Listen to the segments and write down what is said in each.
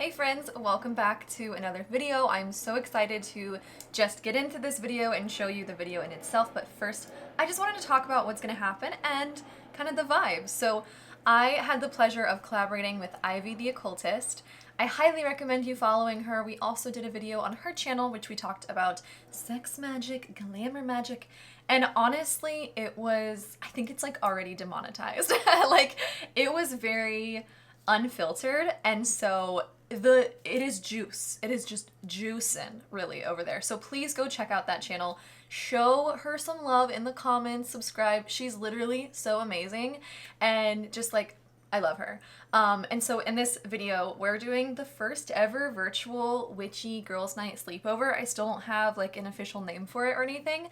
Hey friends, welcome back to another video. I'm so excited to just get into this video and show you the video in itself, but first I just wanted to talk about what's going to happen and kind of the vibes. So I had the pleasure of collaborating with Ivy the Occultist. I highly recommend you following her. We also did a video on her channel which we talked about sex magic, glamour magic, and honestly I think it's like already demonetized. Like it was very unfiltered, and so it is juice. It is just juicing really over there. So please go check out that channel. Show her some love in the comments, subscribe. She's literally so amazing and just like I love her. And so in this video, we're doing the first ever virtual witchy girls' night sleepover. I still don't have like an official name for it or anything.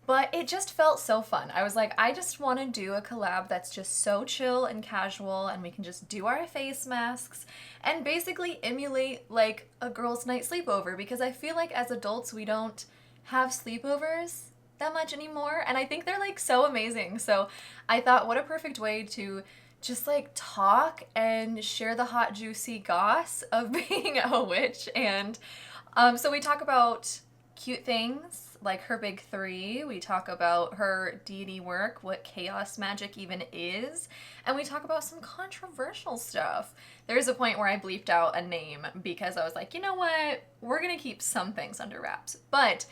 But it just felt so fun. I was like, I just want to do a collab that's just so chill and casual, and we can just do our face masks and basically emulate like a girls' night sleepover, because I feel like as adults we don't have sleepovers that much anymore, and I think they're like so amazing. So I thought, what a perfect way to just like talk and share the hot juicy goss of being a witch. And so we talk about cute things like her big three. We talk about her deity work, what chaos magic even is, and we talk about some controversial stuff. There's a point where I bleeped out a name because I was like, you know what, we're gonna keep some things under wraps, but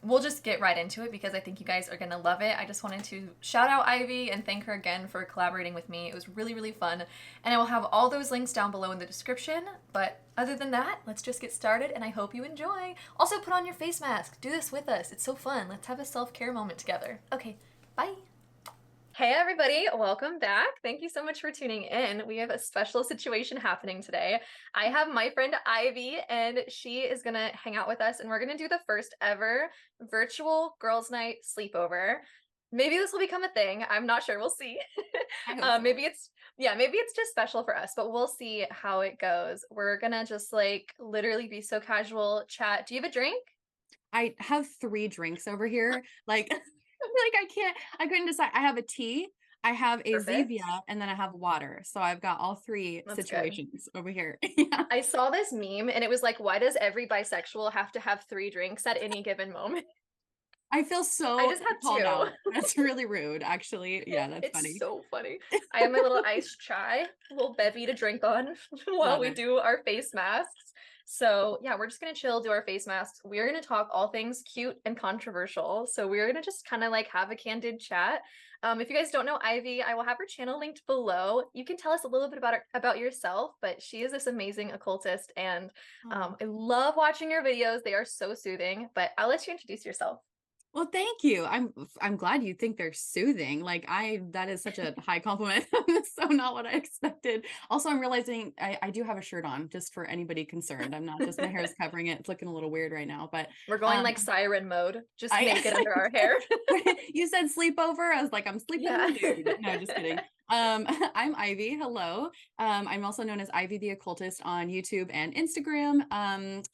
we'll just get right into it because I think you guys are gonna love it. I just wanted to shout out Ivy and thank her again for collaborating with me. It was really, really fun. And I will have all those links down below in the description. But other than that, let's just get started and I hope you enjoy. Also put on your face mask. Do this with us. It's so fun. Let's have a self-care moment together. Okay, bye. Hey everybody, welcome back. Thank you so much for tuning in. We have a special situation happening today. I have my friend Ivy and she is gonna hang out with us and we're gonna do the first ever virtual girls' night sleepover. Maybe this will become a thing. I'm not sure. We'll see. I hope so. Maybe it's just special for us, but we'll see how it goes. We're gonna just like literally be so casual, chat. Do you have a drink? I have 3 drinks over here. Like, I couldn't decide. I have a tea, I have a Perfect. Zevia, and then I have water. So I've got all 3 That's good. situations over here. Yeah. I saw this meme and it was like, why does every bisexual have to have 3 drinks at any given moment? I feel I so just have called two. out. That's really rude, actually. Yeah, that's It's funny. so funny. I have my little iced chai, a little bevy to drink on while Love we it. do our face masks. So yeah, we're just gonna chill, do our face masks. We're gonna talk all things cute and controversial. So we're gonna just kind of like have a candid chat. If you guys don't know Ivy, I will have her channel linked below. You can tell us a little bit about yourself, but she is this amazing occultist, and Oh. I love watching your videos. They are so soothing. But I'll let you introduce yourself. Well, thank you. I'm glad you think they're soothing. Like that is such a high compliment. So not what I expected. Also, I'm realizing I do have a shirt on, just for anybody concerned. I'm not just my hair is covering it. It's looking a little weird right now, but We're going like siren mode, just I naked under our hair. you said sleepover. I was like, I'm sleeping in Yeah. the nude. No, just kidding. I'm Ivy. Hello. I'm also known as Ivy the Occultist on YouTube and Instagram.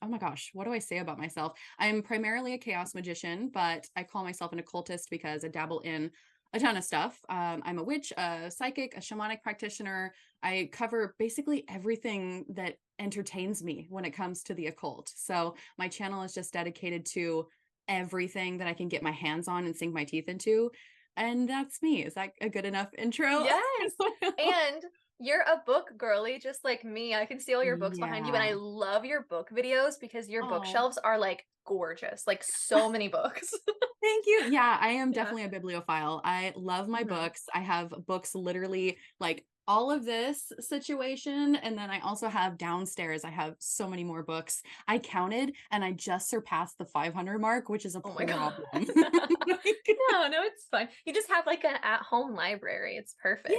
Oh my gosh, what do I say about myself? I'm primarily a chaos magician, but I call myself an occultist because I dabble in a ton of stuff. I'm a witch, a psychic, a shamanic practitioner. I cover basically everything that entertains me when it comes to the occult. So my channel is just dedicated to everything that I can get my hands on and sink my teeth into. And that's me. Is that a good enough intro? Yes. And you're a book girly, just like me. I can see all your books behind you, and I Yeah. love your book videos because your Oh, bookshelves are like gorgeous, like so many books. thank you. Yeah, I am Yeah. definitely a bibliophile. I love my Hmm. books. I have books literally like all of this situation. And then I also have downstairs, I have so many more books. I counted and I just surpassed the 500 mark, which is a Oh my God. problem. No, it's fine. You just have like an at-home library. It's Yeah, perfect.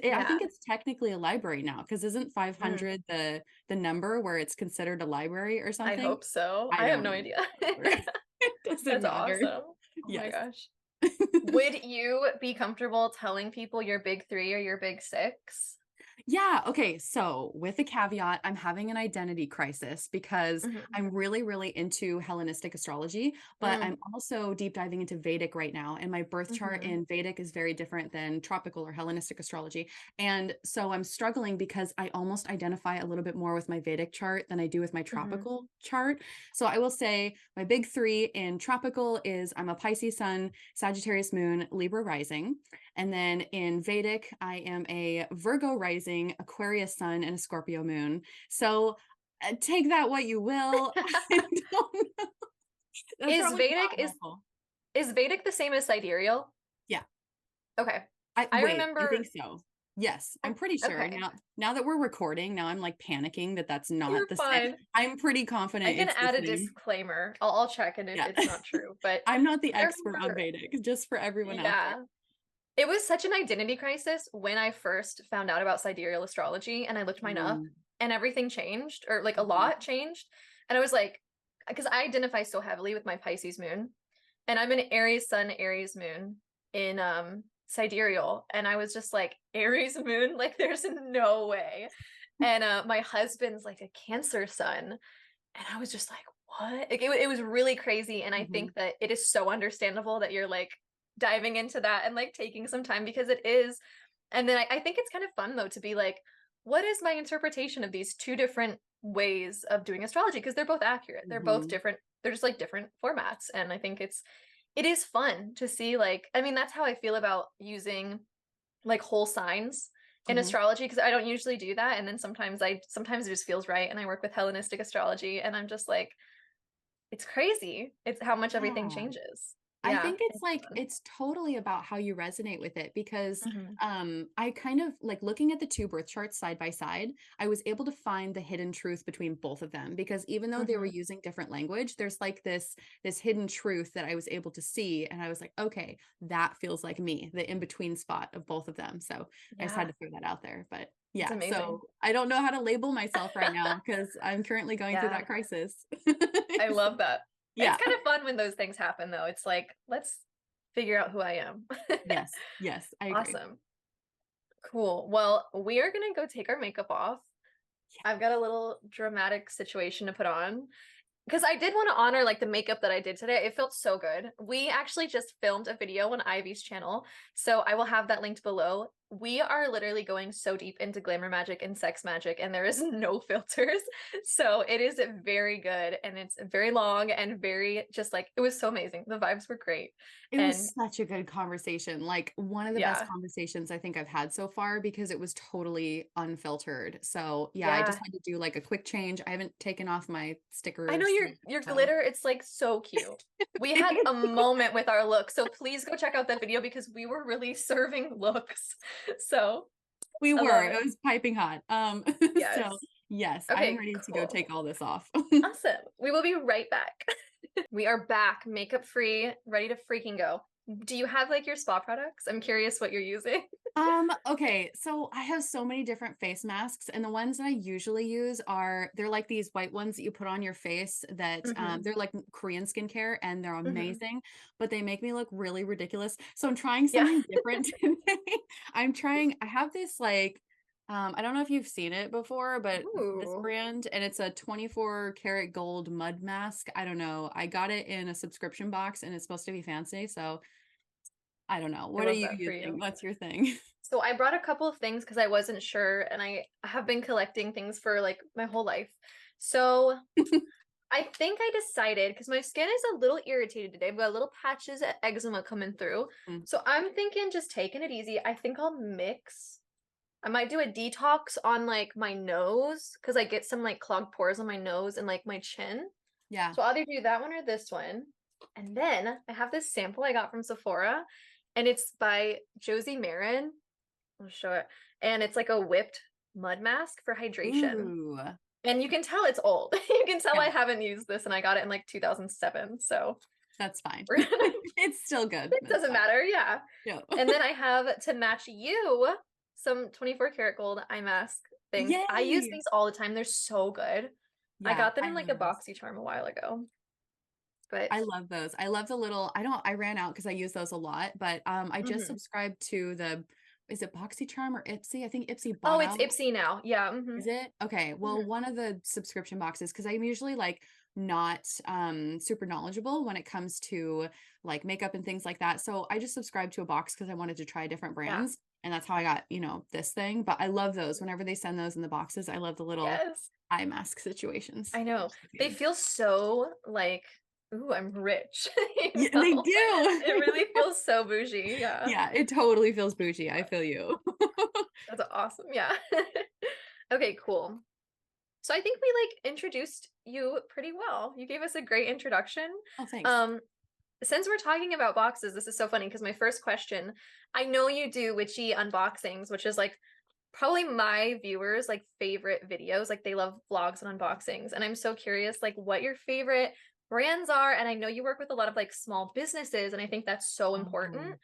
I Yeah. think it's technically a library now, because isn't Mm, 500 the number where it's considered a library or I something? hope so. I I have don't no even idea. remember. It doesn't That's matter. awesome. Oh my Yes. gosh. Would you be comfortable telling people your big three or your big six? Yeah. Okay. So, with a caveat, I'm having an identity crisis because Hmm. I'm really, really into Hellenistic astrology, but I'm also deep diving into Vedic right now. And my birth chart Mm-hmm. in Vedic is very different than tropical or Hellenistic astrology. And so I'm struggling because I almost identify a little bit more with my Vedic chart than I do with my Hmm. tropical chart. So, I will say my big three in tropical is I'm a Pisces sun, Sagittarius moon, Libra rising. And then in Vedic, I am a Virgo rising, Aquarius sun, and a Scorpio moon. So take that what you will. I don't know. That's Is probably Vedic not helpful. is Vedic the same as sidereal? Yeah. Okay. I I wait, I think remember. so. Yes, I'm Oh, pretty sure. okay. Now that we're recording, now I'm like panicking that that's You're not the same. fine. I'm pretty I confident can it's the add a same. disclaimer. I'll check and if Yeah. it's not true. But I'm not the I expert on remember, Vedic, just for everyone out there. yeah. It was such an identity crisis when I first found out about sidereal astrology and I looked mine up Mm, and everything changed or like a mhm, lot changed. And I was like, because I identify so heavily with my Pisces moon and I'm an Aries sun, Aries moon in sidereal. And I was just like, Aries moon? Like there's no way. And my husband's like a Cancer sun. And I was just like, what? Like, it was really crazy. And I mhm, think that it is so understandable that you're like diving into that and like taking some time because it is. And then I think it's kind of fun though to be like, what is my interpretation of these two different ways of doing astrology? Because they're both accurate. They're both mhm, different. They're just like different formats. And I think it is fun to see like, I mean, that's how I feel about using like whole signs in mhm. astrology because I don't usually do that. And then sometimes it just feels right. And I work with Hellenistic astrology and I'm just like, it's crazy. It's how much everything Yeah. changes. I Yeah. think it's totally about how you resonate with it because Mm-hmm. I kind of like looking at the two birth charts side by side, I was able to find the hidden truth between both of them because even though they were Mm-hmm. using different language, there's like this hidden truth that I was able to see and I was like, okay, that feels like me, the in between spot of both of them. So I just had Yeah. to throw that out there. But It's yeah, amazing. so I don't know how to label myself right now because I'm currently going through Yeah. that crisis. I love that. It's Yeah. kind of fun when those things happen though. It's like, let's figure out who I am. Yes. Yes, I agree. Awesome. Cool. Well, we are gonna go take our makeup off. I've got a little dramatic situation to put on. Because I did want to honor like the makeup that I did today. It felt so good. We actually just filmed a video on Ivy's channel, so I will have that linked below. We are literally going so deep into glamour magic and sex magic, and there is no filters. So it is very good, and it's very long and very just like it was so amazing. The vibes were great, It and was such a good conversation. Like one of the best yeah, conversations I think I've had so far because it was totally unfiltered. So yeah, I just yeah. had to do like a quick change. I haven't taken off my I know stickers yet. your So glitter. It's like so cute. We had thank a you. moment with our look, so please go check out that video because we were really serving looks. So We I were. love It it. was piping hot. So Yes. yes, I am Okay, ready to go cool. take all this off. Awesome. We will be right back. We are back, makeup free, ready to freaking go. Do you have like your spa products? I'm curious what you're using. Okay, so I have so many different face masks, and the ones that I usually use they're like these white ones that you put on your face that Hmm. they're like Korean skincare and they're Hmm. amazing, but they make me look really ridiculous. So I'm trying Yeah. something different today. I have this like I don't know if you've seen it before, but this Ooh, brand and it's a 24 karat gold mud mask. I don't know. I got it in a subscription box and it's supposed to be fancy, so I don't know. I What are love you that for using? you. What's your thing? So I brought a couple of things because I wasn't sure, and I have been collecting things for like my whole life. So I think I decided because my skin is a little irritated today. I've got little patches of eczema coming through. Mm, So I'm thinking just taking it easy. I think I'll mix. I might do a detox on like my nose because I get some like clogged pores on my nose and like my chin. yeah. So I'll either do that one or this one. And then I have this sample I got from Sephora and it's by Josie Marin. I'll show it. And it's like a whipped mud mask for hydration. Ooh, And you can tell it's old. You can tell yeah, I haven't used this and I got it in like 2007. So that's fine. we're gonna, It's still good. it That's doesn't fine. matter. Yeah. Yeah. And then I have to match you some 24 karat gold eye mask things. I use Yay. these all the time. They're so good. I Yeah, got them I in like love a those. boxy charm a while ago. But I love those. I love the little, I ran out because I use those a lot, but I just mhm. subscribed to is it BoxyCharm or Ipsy? I think Ipsy Oh, bought it's out. Ipsy now. Yeah. Is it? Okay. Well, one of the subscription boxes, because I'm usually like not super knowledgeable when it comes to like makeup and things like that. So I just subscribed to a box because I wanted to try different Yeah. brands. And that's how I got, this thing. But I love those. Whenever they send those in the boxes, I love the little Yes. eye mask situations. I know. Just so They cute. feel so like, ooh, I'm rich. Yeah, they It do. really feels so bougie. Yeah. Yeah, it totally feels bougie. I feel you. That's awesome. Yeah. Okay, cool. So I think we like introduced you pretty well. You gave us a great introduction. Oh, thanks. Um, since we're talking about boxes, this is so funny because my first question, I know you do witchy unboxings, which is like probably my viewers like favorite videos. Like they love vlogs and unboxings. And I'm so curious like what your favorite brands are. And I know you work with a lot of like small businesses, and I think that's so Oh. important.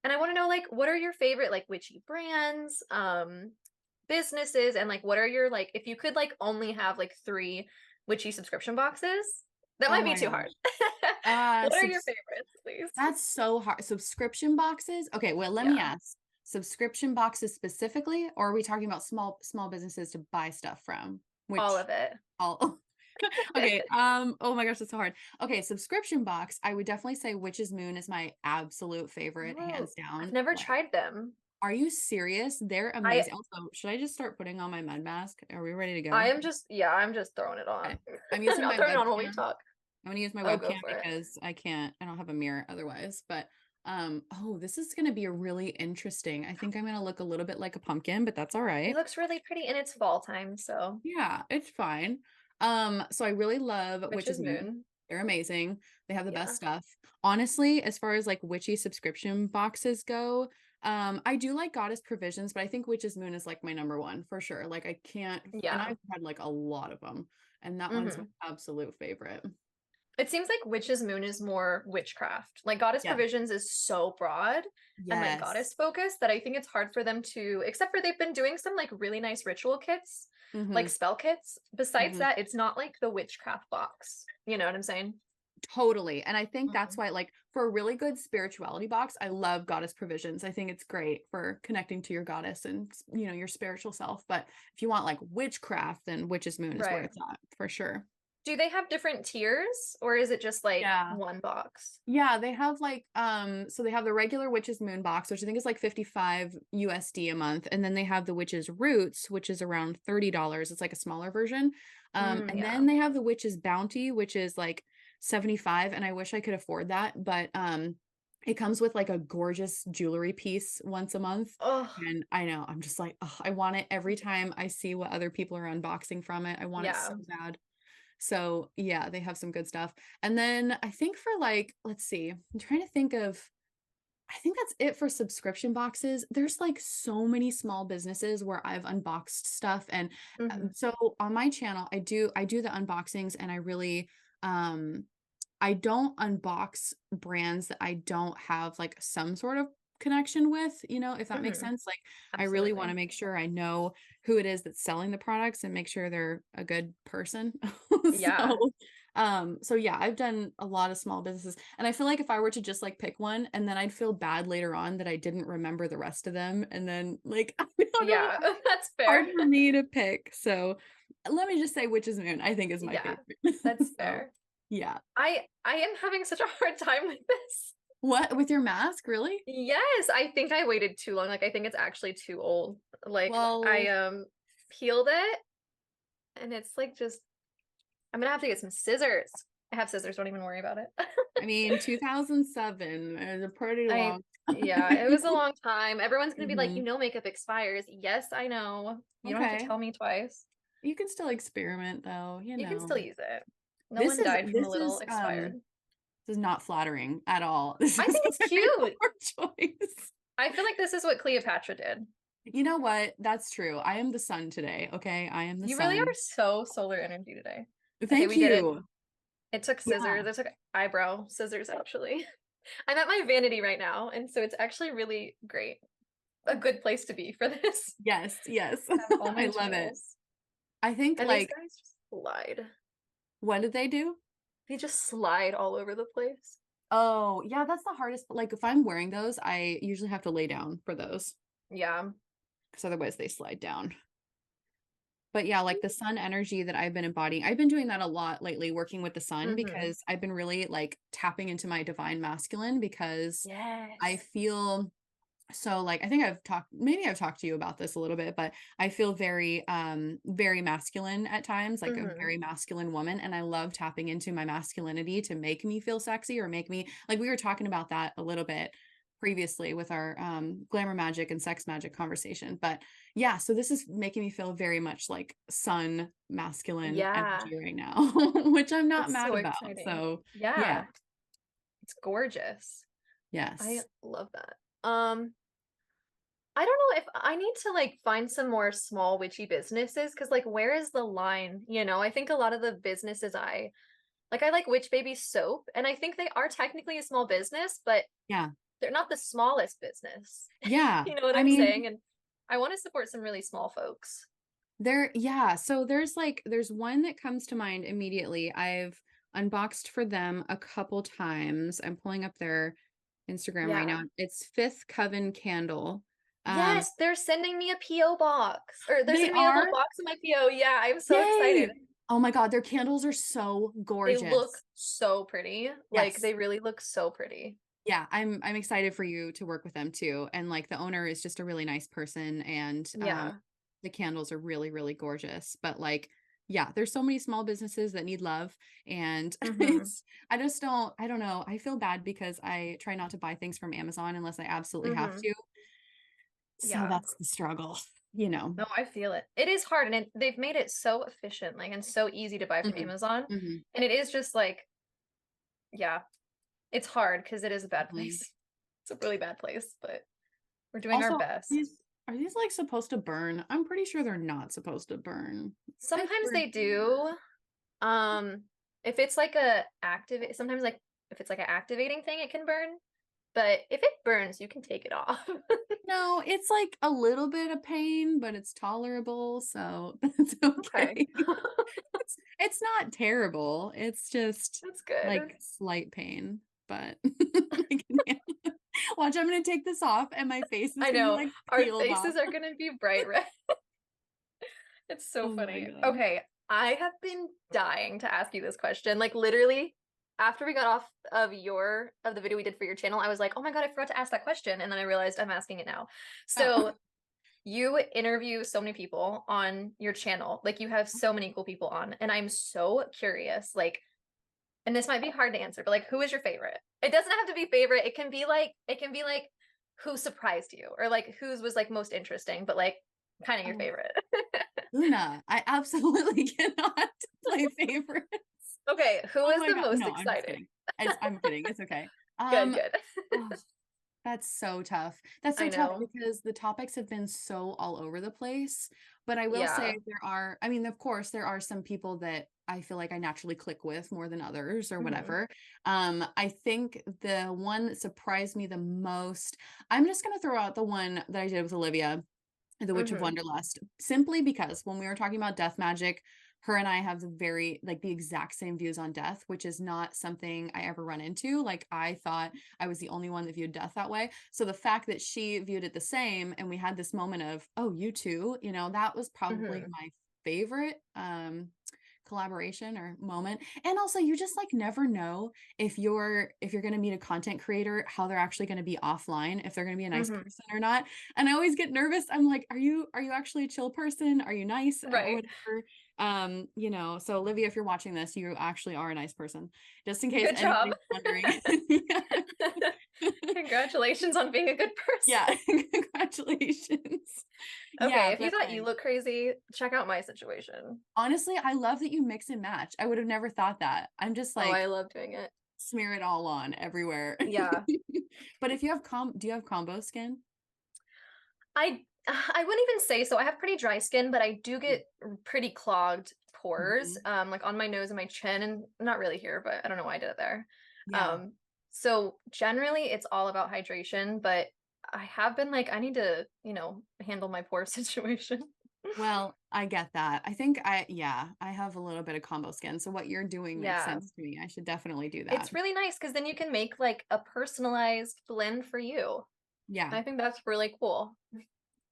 And I want to know like what are your favorite like witchy brands, businesses, and like what are your like if you could like only have like three witchy subscription boxes? That Oh might be my too hard. gosh. Uh, What are your subs favorites, please? That's so hard. Subscription boxes? Okay, well, let me Yeah, ask. Subscription boxes specifically, or are we talking about small businesses to buy stuff from? all Which of it. all okay. Oh my gosh, that's so hard. Okay, subscription box. I would definitely say Witch's Moon is my absolute favorite, Oh, hands I've down. never Like, tried them. are you serious? They're I amazing. Also, should I just start putting on my med mask? Are we ready to I go? am just, yeah, I'm just throwing it Okay. on. I'm using I'll my turn it on when we webcam. talk. I'm gonna use my Oh, go webcam for it. because I don't have a mirror otherwise. But oh, this is gonna be a really interesting. I think I'm gonna look a little bit like a pumpkin, but that's all It right. looks really pretty, and it's fall time, so Yeah, it's fine. So I really love Witch's Witch's Moon. Moon. They're amazing. They have the best Yeah. stuff. Honestly, as far as like witchy subscription boxes go, I do like Goddess Provisions, but I think Witch's Moon is like my number one for sure. Like I can't, and Yeah. I've had like a lot of them, and that one's my hmm absolute favorite. It seems like Witch's Moon is more witchcraft. Like Goddess Yeah. Provisions is so broad and like Yes. goddess focused that I think it's hard for them to, except for they've been doing some like really nice ritual kits, like Mm-hmm. spell kits. Besides Mm-hmm. that, it's not like the witchcraft box. You know what I'm saying? Totally. And I think that's Mhm. why, like, for a really good spirituality box, I love Goddess Provisions. I think it's great for connecting to your goddess and, your spiritual self. But if you want like witchcraft, then Witch's Moon is where Right. it's at for sure. Do they have different tiers or is it just like Yeah. one box? Yeah, they have like so they have the regular Witch's Moon box, which I think is like 55 USD a month, and then they have the Witch's Roots, which is around $30. It's like a smaller version. And Yeah. then they have the Witch's Bounty, which is like 75, and I wish I could afford that, but it comes with like a gorgeous jewelry piece once a month. Oh, And I know, I'm just like, oh, I want it every time I see what other people are unboxing from it. I want it yeah. so bad. So yeah, they have some good stuff. And then I think for like, let's see, I'm trying to think of, I think that's it for subscription boxes. There's like so many small businesses where I've unboxed stuff. And hmm so on my channel, I do the unboxings, and I really, um, I don't unbox brands that I don't have like some sort of connection with, if that makes hmm sense. Like I really want to Absolutely. make sure I know who it is that's selling the products and make sure they're a good person. Yeah. So yeah, I've done a lot of small businesses, and I feel like if I were to just like pick one, and then I'd feel bad later on that I didn't remember the rest of them, and then like I don't know, Yeah. That's hard fair. for me to pick. So let me just say Witch's Moon, I think, is my Yeah. favorite. That's So fair. yeah. I am having such a hard time with this. What, with your mask, really? Yes, I think I waited too long. Like I think it's actually too old. Like I Well, peeled it and it's like just I'm gonna have to get some scissors. I have scissors, don't even worry about it. I mean, 2007 is a pretty I long yeah, it time. was a long time. Everyone's gonna be like, Hmm. makeup expires. Yes, I know. You don't have to Okay. tell me twice. You can still experiment though, You can still use it. No This one is died from a this little is expired. this is not flattering at all. This I is think a it's very cute. poor choice. I feel like this is what Cleopatra did. You know what? That's true. I am the sun today, okay? I am the You really are sun. so solar energy today. Okay, Thank we did it. you. It took Yeah. scissors. It took eyebrow scissors, actually. I'm at my vanity right now, and so it's actually really great. A good place to be for this. Yes, yes. Have all I my love it. tools. I think And these like, guys just slide. what did they do? They just slide all over the place. Oh, yeah, that's the hardest. Like if I'm wearing those, I usually have to lay down for those. Yeah. because otherwise they slide down. But yeah, like the sun energy that I've been embodying, I've been doing that a lot lately, working with the sun, Mm-hmm. because I've been really like tapping into my divine masculine, because I Yes. feel so like, I think maybe I've talked to you about this a little bit, but I feel very masculine at times, like a Mm-hmm. very masculine woman, and I love tapping into my masculinity to make me feel sexy, or make me, like, we were talking about that a little bit previously with our glamour magic and sex magic conversation. But yeah, so this is making me feel very much like sun masculine Yeah. energy right now, which I'm not It's mad so about. exciting. So yeah, Yeah. It's gorgeous. I yes. love that. I don't know if I need to like find some more small witchy businesses because like where is the line? You know, I think a lot of the businesses I like Witch Baby soap, and I think they are technically a small business, but Yeah. they're not the smallest business. Yeah. You know what I I'm mean, saying? And I want to support some really small folks. yeah, so there's one that comes to mind immediately. I've unboxed for them a couple times. I'm pulling up their Instagram right Yeah. now. It's Fifth Coven Candle. Um, Yes, they're sending me a PO box, or they're they sending me a little are. box in my PO. Yeah, I'm so excited. Yay! Oh my God, their candles are so They look gorgeous. so pretty. Like Yes. they really look so pretty. Yeah, I'm excited for you to work with them too. And like the owner is just a really nice person, and Yeah. the candles are really gorgeous. But like, yeah, there's so many small businesses that need love, and Mm-hmm. I don't know. I feel bad because I try not to buy things from Amazon unless I absolutely have Mm-hmm. to. So Yeah. that's the struggle, you know. No, I feel it. It is hard, and they've made it so efficient, like, and so easy to buy from Hmm. Amazon. Hmm. And it is just like, yeah, it's hard because it is a bad place. It's a really bad place, but we're doing our Also, best. are these like supposed to burn? I'm pretty sure they're not supposed to burn. I've Sometimes heard. they do. Um, if it's like a sometimes like if it's like an activating thing, it can burn. But if it burns, you can take it off. No, it's like a little bit of pain, but it's tolerable, so that's Okay. okay. It's not terrible. It's just That's good. like slight pain, but I can handle it. Watch, I'm gonna take this off and my face is I gonna be know. like Our peeled off. faces are gonna be bright red. It's so Oh my funny. God. Okay, I have been dying to ask you this question. Like literally, after we got off of the video we did for your channel, I was like, "Oh my God, I forgot to ask that question." And then I realized I'm asking it now. Oh. So, you interview so many people on your channel. Like you have so many cool people on, and I'm so curious. Like, and this might be hard to answer, but like who is your favorite? It doesn't have to be favorite. It can be like who surprised you or like whose was like most interesting, but like kind of your Oh, favorite. Luna, I absolutely cannot play favorites. Okay, who Oh is my the God. most No, I'm just exciting? kidding. I'm kidding. It's okay. Good, good. Oh, that's so tough. That's I so tough know. because the topics have been so all over the place. But I will say Yeah. I mean, of course, there are some people that I feel like I naturally click with more than others or Hmm. whatever. I think the one that surprised me the most, I'm just going to throw out the one that I did with Olivia, the Witch of Hmm. Wonderlust, simply because when we were talking about death magic, her and I have the exact same views on death, which is not something I ever run into. Like I thought I was the only one that viewed death that way. So the fact that she viewed it the same and we had this moment of, oh, you too, that was probably Hmm. my favorite collaboration or moment. And also you just like never know if you're going to meet a content creator, how they're actually going to be offline, if they're going to be a nice Hmm. person or not. And I always get nervous. I'm like, are you actually a chill person? Are you nice or Right. whatever? So Olivia, if you're watching this, you actually are a nice person, just in case Good job. anybody's wondering. Yeah. Congratulations on being a good person. Yeah. Congratulations. Okay, Yeah, if you but thought you look crazy, check out my situation. honestly, I love that you mix and match. I would have never thought that. I'm just Oh, I like, love doing it. smear it all on everywhere. Yeah. But if you have do you have combo skin? I wouldn't even say so. I have pretty dry skin, but I do get pretty clogged pores, Mhm. like on my nose and my chin, and not really here, but I don't know why I did it there. Yeah. So generally it's all about hydration, but I have been like, I need to, handle my pore situation. Well, I get that. Yeah, I have a little bit of combo skin. So what you're doing makes Yeah. sense to me. I should definitely do that. It's really nice because then you can make like a personalized blend for you. Yeah. I think that's really cool.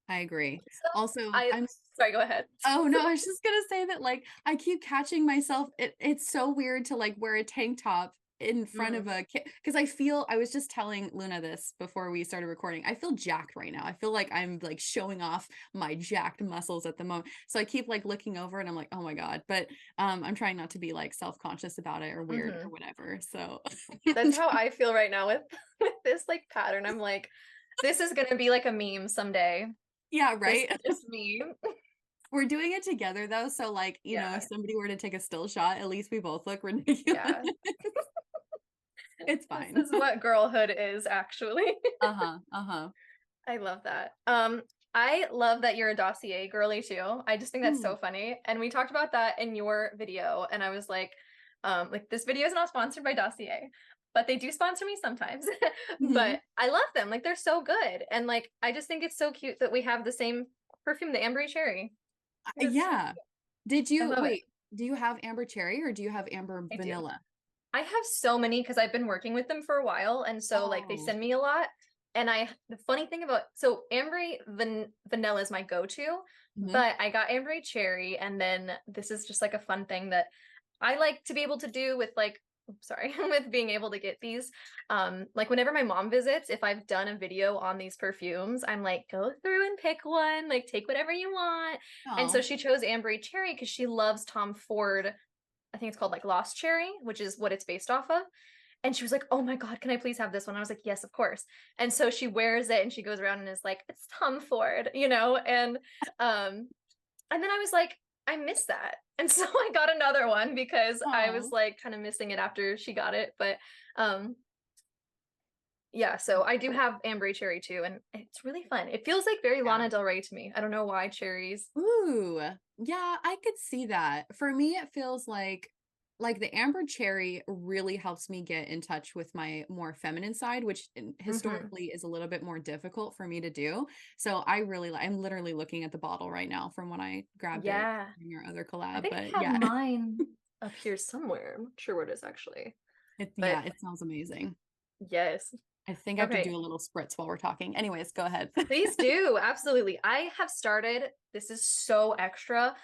I agree. So Also, I I'm sorry, go ahead. Oh no, I was just gonna say that like I keep catching myself. It's so weird to like wear a tank top in front of Mm, a kid because I was just telling Luna this before we started recording. I feel jacked right now. I feel like I'm like showing off my jacked muscles at the moment. So I keep like looking over and I'm like, oh my God. But I'm trying not to be like self-conscious about it or weird or hmm. whatever. So That's how I feel right now with with this like pattern. I'm like, this is gonna be like a meme someday. yeah, This right. is just me. We're doing it together though. So like, if Yeah, somebody were to take a still shot, at least we both look ridiculous. yeah. It's This fine. is what girlhood is actually. Uh-huh. Uh-huh. I love that. I love that you're a dossier girly too. I just think that's so Mm. funny. And we talked about that in your video, and I was like this video is not sponsored by Dossier, but they do sponsor me sometimes. Mhm. But I love them. Like they're so good. And like I just think it's so cute that we have the same perfume, the Ambery Cherry. It's so Yeah. Did I you love it. wait, do you have amber cherry or do you have amber I do. vanilla? I have so many because I've been working with them for a while, and so like they Oh. send me a lot. And the funny thing about so Ambry vanilla is my go-to, Mhm. but I got Ambry cherry, and then this is just like a fun thing that I like to be able to do with like oops, sorry with being able to get these. Like whenever my mom visits, if I've done a video on these perfumes, I'm like go through and pick one, like take whatever you want. And so Oh. she chose Ambry cherry because she loves Tom Ford. I think it's called like Lost Cherry, which is what it's based off of. And she was like, "Oh my God, can I please have this one?" I was like, "Yes, of course." And so she wears it and she goes around and is like, "It's Tom Ford," you know? And then I was like, "I miss that." And so I got another one because I was Oh. like kind of missing it after she got it. But yeah, so I do have Ambry Cherry too, and it's really fun. It feels like very Yeah. Lana Del Rey to me. I don't know why cherries. Ooh. Yeah, I could see that. For me, it feels like the amber cherry really helps me get in touch with my more feminine side, which Hmm. historically is a little bit more difficult for me to do. So I really I'm literally looking at the bottle right now from when I grabbed it Yeah. in your other I collab, think but I have yeah. mine up here somewhere. I'm not sure where it is actually. But It smells amazing. yes. I think I have to Okay. do a little spritz while we're talking. Anyways, go ahead. Please do. Absolutely. I have started, this is so extra,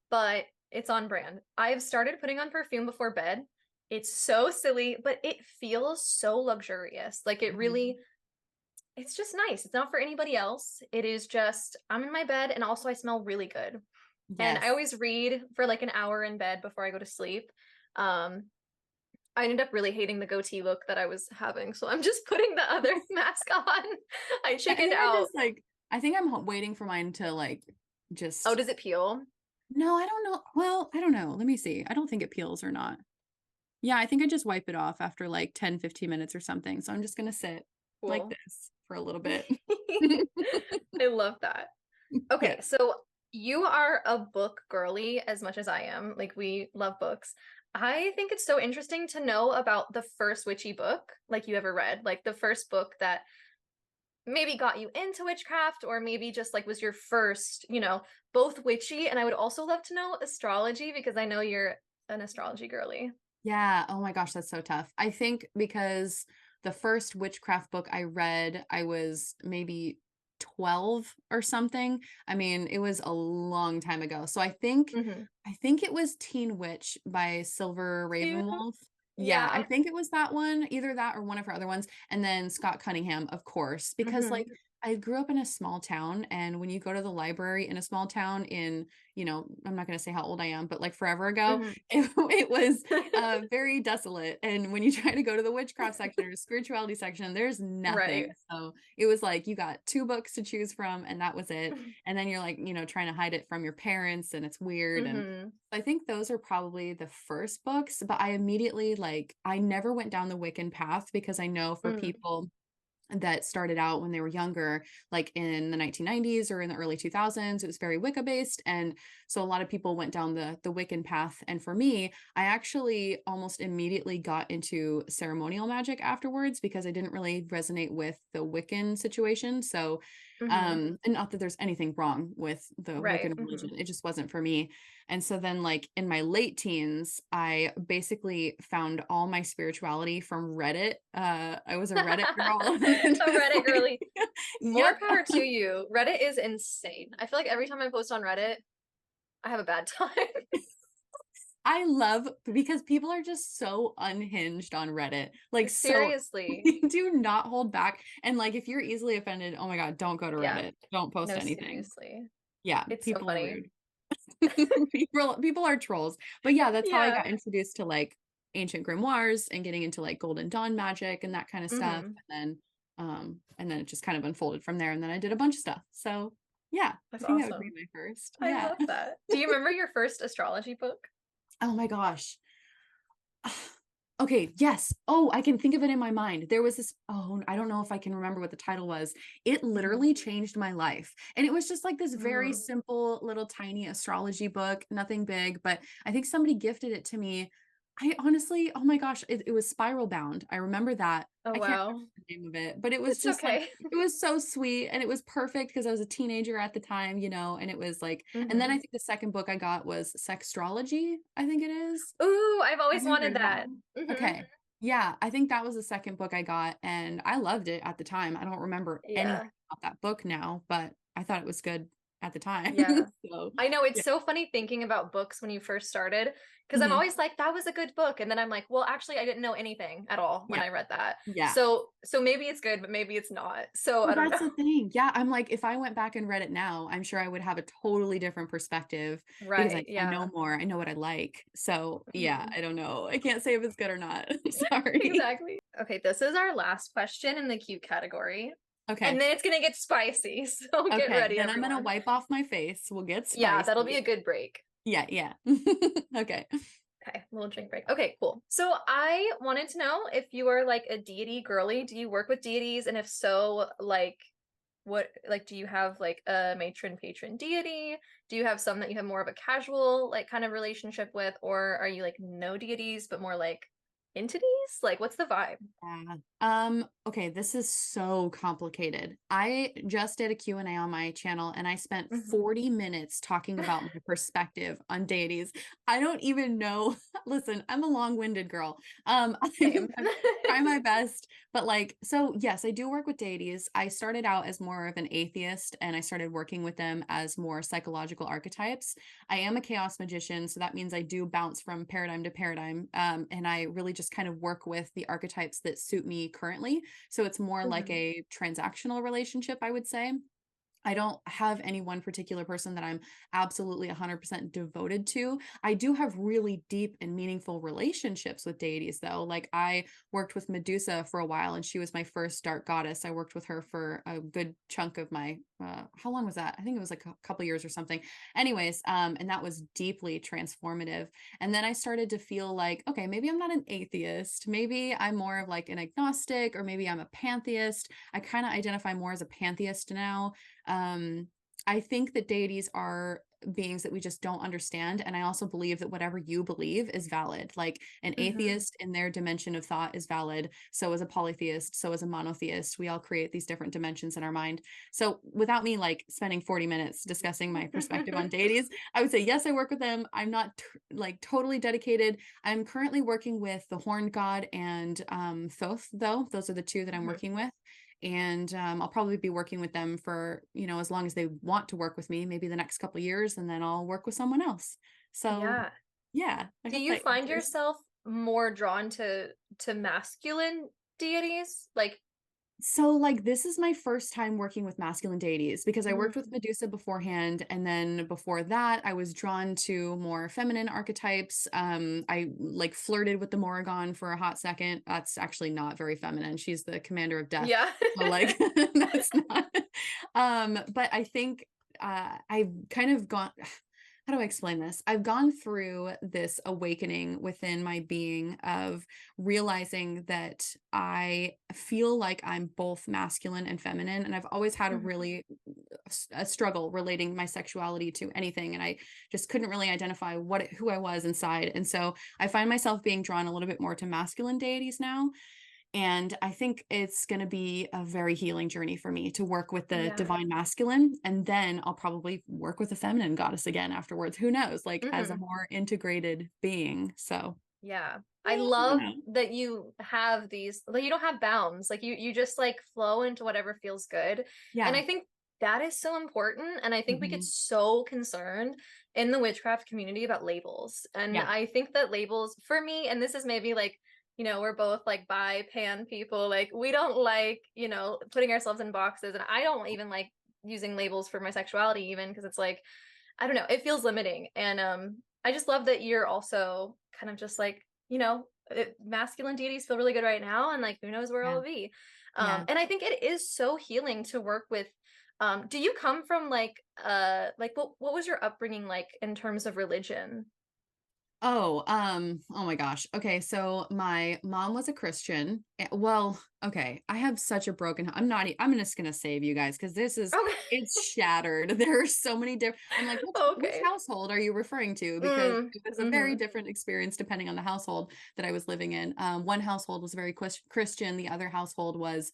but it's on brand. I have started putting on perfume before bed. It's so silly, but it feels so luxurious. Like it Mhm. really, it's just nice. It's not for anybody else. It is just, I'm in my bed and also I smell really good. And I Yes. always read for like an hour in bed before I go to sleep. Um, I ended up really hating the goatee look that I was having, so I'm just putting the other mask on. I I chickened think I out. just like I think I'm waiting for mine to like Oh, just does it peel? no, I don't know. Well, I don't know. Let me see. I don't think it peels or not. Yeah, I think I just wipe it off after like 10, 15 minutes or something. So I'm just gonna sit like Cool. this for a little bit. I love that. Okay, Yes. so you are a book girly as much as I am. Like we love books. I think it's so interesting to know about the first witchy book like you ever read, like the first book that maybe got you into witchcraft or maybe just like was your first, both witchy and I would also love to know astrology because I know you're an astrology girly. Yeah. Oh my gosh, that's so tough. I think because the first witchcraft book I read, I was maybe 12 or something. I mean, it was a long time ago. So Hmm. I think it was Teen Witch by Silver Cute. Ravenwolf. Yeah, I Yeah. think it was that one, either that or one of her other ones. And then Scott Cunningham, of course, because like Hmm. I grew up in a small town, and when you go to the library in a small town in, I'm not going to say how old I am, but like forever ago, Hmm. it was very desolate. And when you try to go to the witchcraft section or spirituality section, there's Right. nothing. So it was like you got two books to choose from, and that was it. And then you're like, trying to hide it from your parents, and it's weird. And Hmm. I think those are probably the first books, but I immediately I never went down the Wiccan path because I know for Mm. people that started out when they were younger, like in the 1990s or in the early 2000s, it was very Wicca based. And so a lot of people went down the Wiccan path. And for me, I actually almost immediately got into ceremonial magic afterwards because I didn't really resonate with the Wiccan situation. So And not that there's anything wrong with the Right. Wiccan religion. It just wasn't for me. And so then like in my late teens, I basically found all my spirituality from Reddit. I was a Reddit girl. A Reddit girly. More Yep. power to you. Reddit is insane. I feel like every time I post on Reddit, I have a bad time. I love because people are just so unhinged on Reddit. Like so Seriously. do not hold back. And like if you're easily offended, oh my God, don't go to Yeah. Reddit. Don't post No, anything. seriously. Yeah, It's so people are funny. rude. People are trolls. But yeah, that's how I Yeah. got introduced to like ancient grimoires and getting into like golden dawn magic and that kind of stuff. And then it just kind of unfolded from there. And then I did a bunch of stuff. So yeah, That's I think that would be awesome. my first. I Yeah. love that. Do you remember your first astrology book? Oh my gosh. Okay, yes. Oh, I can think of it in my mind. There was this, oh, I don't know if I can remember what the title was. It literally changed my life. And it was just like this very simple little tiny astrology book, nothing big, but I think somebody gifted it to me. I honestly, oh my gosh, it was spiral bound. I remember that. Oh, I can't wow. remember the name of it, but it was It's just like, okay. it was so sweet and it was perfect because I was a teenager at the time, and it was like, and then I think the second book I got was Sextrology, I think it is. Ooh, I've always Have you wanted heard of that that. one? Okay. Yeah, I think that was the second book I got, and I loved it at the time. I don't remember anything Yeah. about that book now, but I thought it was good at the time. Yeah. So, I know it's yeah. so funny thinking about books when you first started because I'm Mhm. always like that was a good book and then I'm like, well, actually I didn't know anything at all when Yeah. I read that. Yeah. So maybe it's good, but maybe it's not. So Well, I don't that's know. the thing. Yeah, I'm like, if I went back and read it now, I'm sure I would have a totally different perspective because Right. I know Yeah. more. I know what I like. So, yeah, Mhm. I don't know. I can't say if it's good or not. Sorry. Exactly. Okay, this is our last question in the cute category. And Okay. then it's gonna get spicy. So get Okay. ready, Then I'm gonna everyone. wipe off my face. We'll get Yeah, that'll be spicy. a good break. Yeah, yeah. Okay. Okay, little drink break. Okay, cool. So I wanted to know if you are like a deity girly. Do you work with deities? And if so, like what like do you have like a matron patron deity? Do you have some that you have more of a casual like kind of relationship with, or are you like no deities but more like entities? Like what's the vibe? Yeah. Okay, this is so complicated. I just did a Q&A on my channel and I spent 40 minutes talking about my perspective on deities. I don't even know. Listen, I'm a long-winded girl. Same. I'm trying my best, but like, so yes, I do work with deities. I started out as more of an atheist and I started working with them as more psychological archetypes. I am a chaos magician, so that means I do bounce from paradigm to paradigm. And I really just kind of work with the archetypes that suit me currently. So it's more like a transactional relationship, I would say. I don't have any one particular person that I'm absolutely 100% devoted to. I do have really deep and meaningful relationships with deities, though. Like I worked with Medusa for a while, and she was my first dark goddess. I worked with her for a good chunk of my, how long was that? I think it was like a couple years or something. Anyways, and that was deeply transformative. And then I started to feel like, okay, maybe I'm not an atheist. Maybe I'm more of like an agnostic, or maybe I'm a pantheist. I kind of identify more as a pantheist now. um, I think that deities are beings that we just don't understand. And I also believe that whatever you believe is valid. Like an atheist in their dimension of thought is valid. So is a polytheist. So is a monotheist. We all create these different dimensions in our mind. So without me like spending 40 minutes discussing my perspective on deities, I would say, yes, I work with them. I'm not like totally dedicated. I'm currently working with the Horned God and Thoth, though. Those are the two that I'm working with. And I'll probably be working with them for, as long as they want to work with me, maybe the next couple of years, and then I'll work with someone else. So Yeah. yeah, I Do hope you that find answers. yourself more drawn to masculine deities? Like, So like this is my first time working with masculine deities because I worked with mm, Medusa beforehand, and then before that I was drawn to more feminine archetypes. I like flirted with the Morrigan for a hot second. That's actually not very feminine. She's the commander of death. yeah. So like that's not but I think I've kind of gone, how do I explain this? I've gone through this awakening within my being of realizing that I feel like I'm both masculine and feminine. And I've always had a really a struggle relating my sexuality to anything. And I just couldn't really identify who I was inside. And so I find myself being drawn a little bit more to masculine deities now. And I think it's going to be a very healing journey for me to work with the Yeah. divine masculine. And then I'll probably work with the feminine goddess again afterwards. Who knows? Like as a Hmm. more integrated being. So Yeah. I yeah, I don't love know. that you have these, like you don't have bounds. Like you just like flow into whatever feels good. And Yeah. I think that is so important. And I think we get Hmm. so concerned in the witchcraft community about labels. And Yeah. I think that labels for me, and this is maybe like, we're both like bi pan people, like we don't like, putting ourselves in boxes. And I don't even like using labels for my sexuality even because it's like, I don't know, it feels limiting. And I just love that you're also kind of just like, masculine deities feel really good right now, and like who knows where Yeah. it'll be. Yeah. And I think it is so healing to work with. Do you come from like what was your upbringing like in terms of religion? Oh my gosh. Okay, so my mom was a Christian. Well, okay, I have such a broken, I'm just gonna save you guys because Okay. it's shattered. There are so many different, I'm like, which Okay. household are you referring to? Because Mm. it was a very Mm-hmm. different experience depending on the household that I was living in. One household was very Christian, the other household was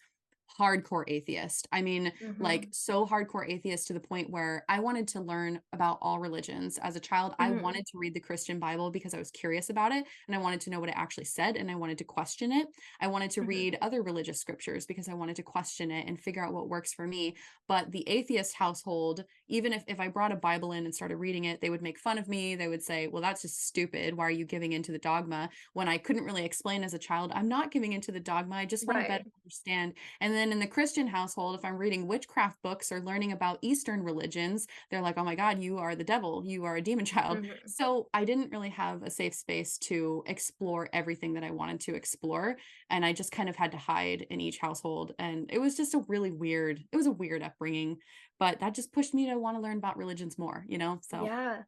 hardcore atheist. I mean, like Mm-hmm. so hardcore atheist to the point where I wanted to learn about all religions. As a child, I Mm-hmm. wanted to read the Christian Bible because I was curious about it and I wanted to know what it actually said and I wanted to question it. I wanted to Mm-hmm. read other religious scriptures because I wanted to question it and figure out what works for me. But the atheist household, even if I brought a Bible in and started reading it, they would make fun of me. They would say, well, that's just stupid. Why are you giving into the dogma? When I couldn't really explain as a child, I'm not giving into the dogma. I just want to better Right. understand. And then in the Christian household, if I'm reading witchcraft books or learning about Eastern religions, they're like, oh my God, you are the devil. You are a demon child. Mm-hmm. So I didn't really have a safe space to explore everything that I wanted to explore. And I just kind of had to hide in each household. And it was just it was a weird upbringing, but that just pushed me to want to learn about religions more, you know? So Yeah.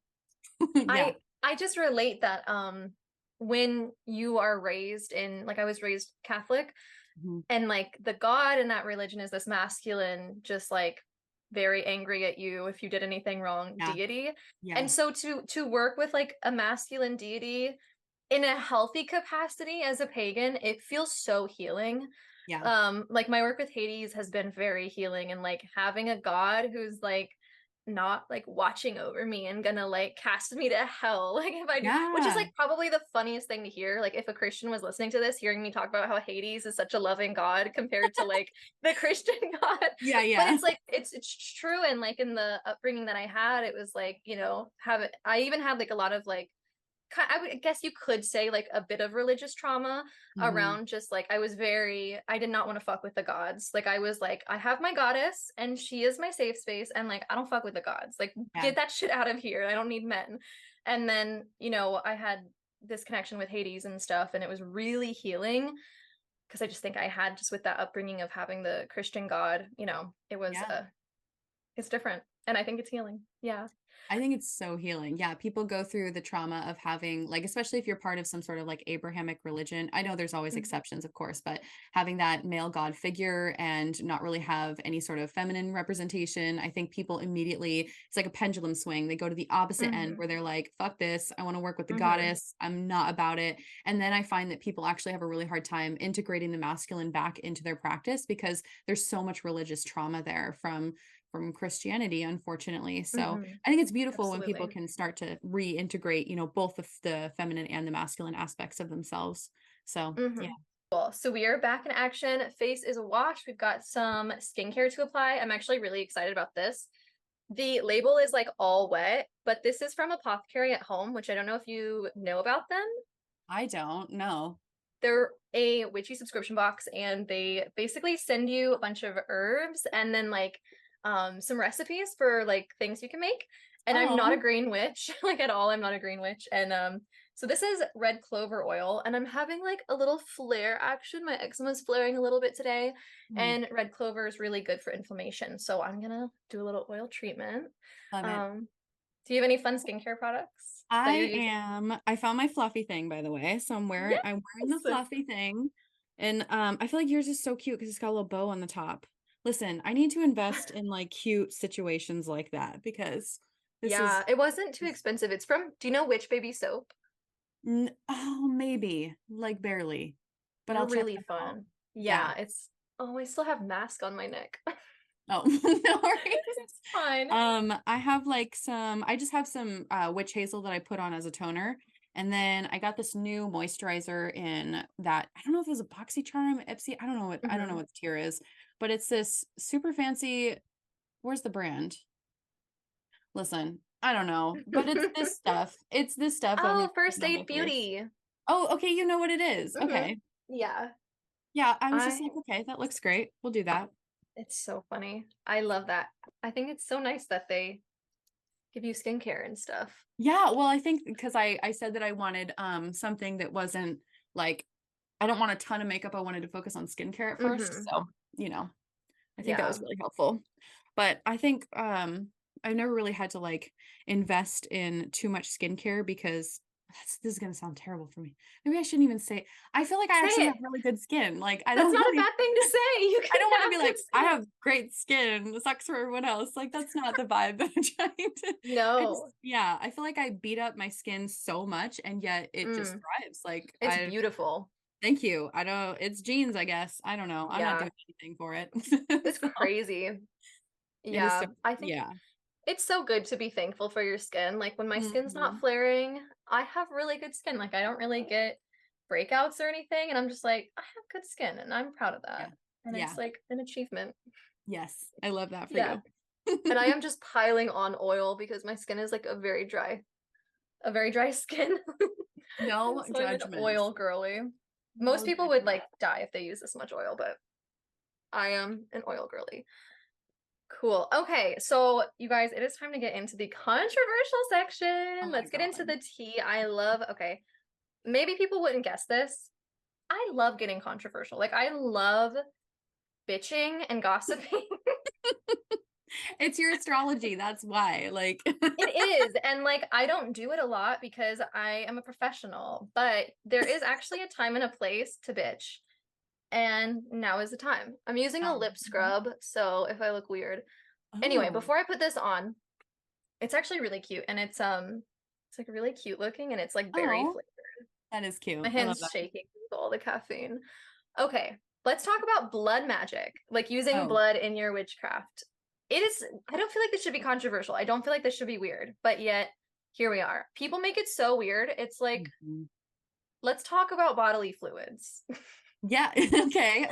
yeah. I just relate that when you are raised in, like I was raised Catholic, Mhm. and like the god in that religion is this masculine, just like very angry at you if you did anything wrong Yeah. deity. And Yeah. so to work with like a masculine deity in a healthy capacity as a pagan, it feels so healing. Yeah. Like my work with Hades has been very healing, and like having a god who's like not like watching over me and gonna like cast me to hell like if I do, which is Yeah. like probably the funniest thing to hear, like if a Christian was listening to this, hearing me talk about how Hades is such a loving god compared to like the Christian god. Yeah. But Yeah. it's like it's true. And like in the upbringing that I had, it was like, have it, I even had like a lot of like, I would guess you could say like a bit of religious trauma Hmm. around just like I did not want to fuck with the gods. Like I was like, I have my goddess and she is my safe space, and like I don't fuck with the gods. Like Yeah. get that shit out of here. I don't need men. And then, I had this connection with Hades and stuff, and it was really healing because I just think I had just with that upbringing of having the Christian God, it was Yeah. it's different. And I think it's healing. Yeah. I think it's so healing. Yeah, people go through the trauma of having, like, especially if you're part of some sort of like Abrahamic religion. I know there's always Mhm. exceptions, of course, but having that male god figure and not really have any sort of feminine representation, I think people immediately, it's like a pendulum swing. They go to the opposite end Mhm. where they're like, fuck this. I want to work with the Mhm. goddess. I'm not about it. And then I find that people actually have a really hard time integrating the masculine back into their practice because there's so much religious trauma there from Christianity, unfortunately. So Mhm. I think it's beautiful when people Absolutely. can start to reintegrate, both the feminine and the masculine aspects of themselves. So yeah. Mm-hmm. Cool. So we are back in action. Face is washed. We've got some skincare to apply. I'm actually really excited about this. The label is like all wet, but this is from Apothecary at Home, which I don't know if you know about them. I don't know. They're a witchy subscription box, and they basically send you a bunch of herbs and then like some recipes for like things you can make. And I'm not a Oh. green witch, like at all. I'm not a green witch. And so this is red clover oil, and I'm having like a little flare action. My eczema's flaring a little bit today, Hmm. and red clover is really good for inflammation. So I'm gonna do a little oil treatment. Love it. Um, do you have any fun skincare products that you're using? I found my fluffy thing, by the way. So I'm wearing the Yes. fluffy thing. And I feel like yours is so cute because it's got a little bow on the top. Listen, I need to invest in like cute situations like that because this is Yeah, it wasn't too expensive. It's from, do you know Witch Baby soap? oh maybe like barely. But They're I'll check really them out. fun. Yeah. Yeah, oh, I still have mask on my neck. Oh, no worries. It's fine. I have I just have some witch hazel that I put on as a toner. And then I got this new moisturizer in that, I don't know if it was a BoxyCharm, Ipsy, I don't know Hmm. what the tier is, but it's this super fancy, where's the brand? Listen, I don't know, but it's this stuff. It's this stuff that we Oh, put First on my Aid face. Beauty. Oh, okay, you know what it is. Hmm. Okay. Yeah. Yeah, I was just I like, okay, that looks great. We'll do that. It's so funny. I love that. I think it's so nice that they give you skincare and stuff. Yeah, well, I think because I said that I wanted something that wasn't like I don't want a ton of makeup. I wanted to focus on skincare at first. Hmm. So, you know, I think that Yeah. was really helpful. But I think I've never really had to like invest in too much skincare because this is gonna sound terrible for me. Maybe I shouldn't even say I feel like I Say actually have it. really good skin. Like I That's don't not a really bad thing to say. You I can don't want to be have good like, I skin. have great skin. It sucks for everyone else. Like that's not the vibe that I'm trying to. No. Yeah, I feel like I beat up my skin so much and yet it just Mm, thrives. Like it's beautiful. thank you. I don't, it's genes, I guess. I don't know. I'm not Yeah. doing anything for it. It's So crazy. it is so, Yeah. I think yeah. it's so good to be thankful for your skin. Like when my skin's not Mhm. flaring, I have really good skin. Like I don't really get breakouts or anything. And I'm just like, I have good skin and I'm proud of Yeah. that. And it's Yeah. like an achievement. Yes. I love that for Yeah. you. And I am just piling on oil because my skin is like a very dry skin. And No so I'm an judgment. oil girly. Most No people would judgment. like die if they use this much oil, but I am an oil girly. Cool. Okay, so you guys, it is time to get into the controversial Oh section. my Let's get into God. the tea. Okay, maybe people wouldn't guess this. I love getting controversial. Like, I love bitching and gossiping. It's your astrology. That's why. Like, It is. And like, I don't do it a lot because I am a professional, but there is actually a time and a place to bitch. And now is the time. I'm using a um, lip scrub, so if I look weird. Anyway, oh, before I put this on, it's actually really cute and it's like really cute looking and it's like berry oh, flavor. that is My cute. I love hand's that. shaking with all the caffeine. Okay, let's talk about blood magic, like using Oh, blood in your witchcraft. I don't feel like this should be controversial. I don't feel like this should be weird, but yet here we are. People make it so weird. It's like, mhm. let's talk about bodily fluids. Yeah. Okay.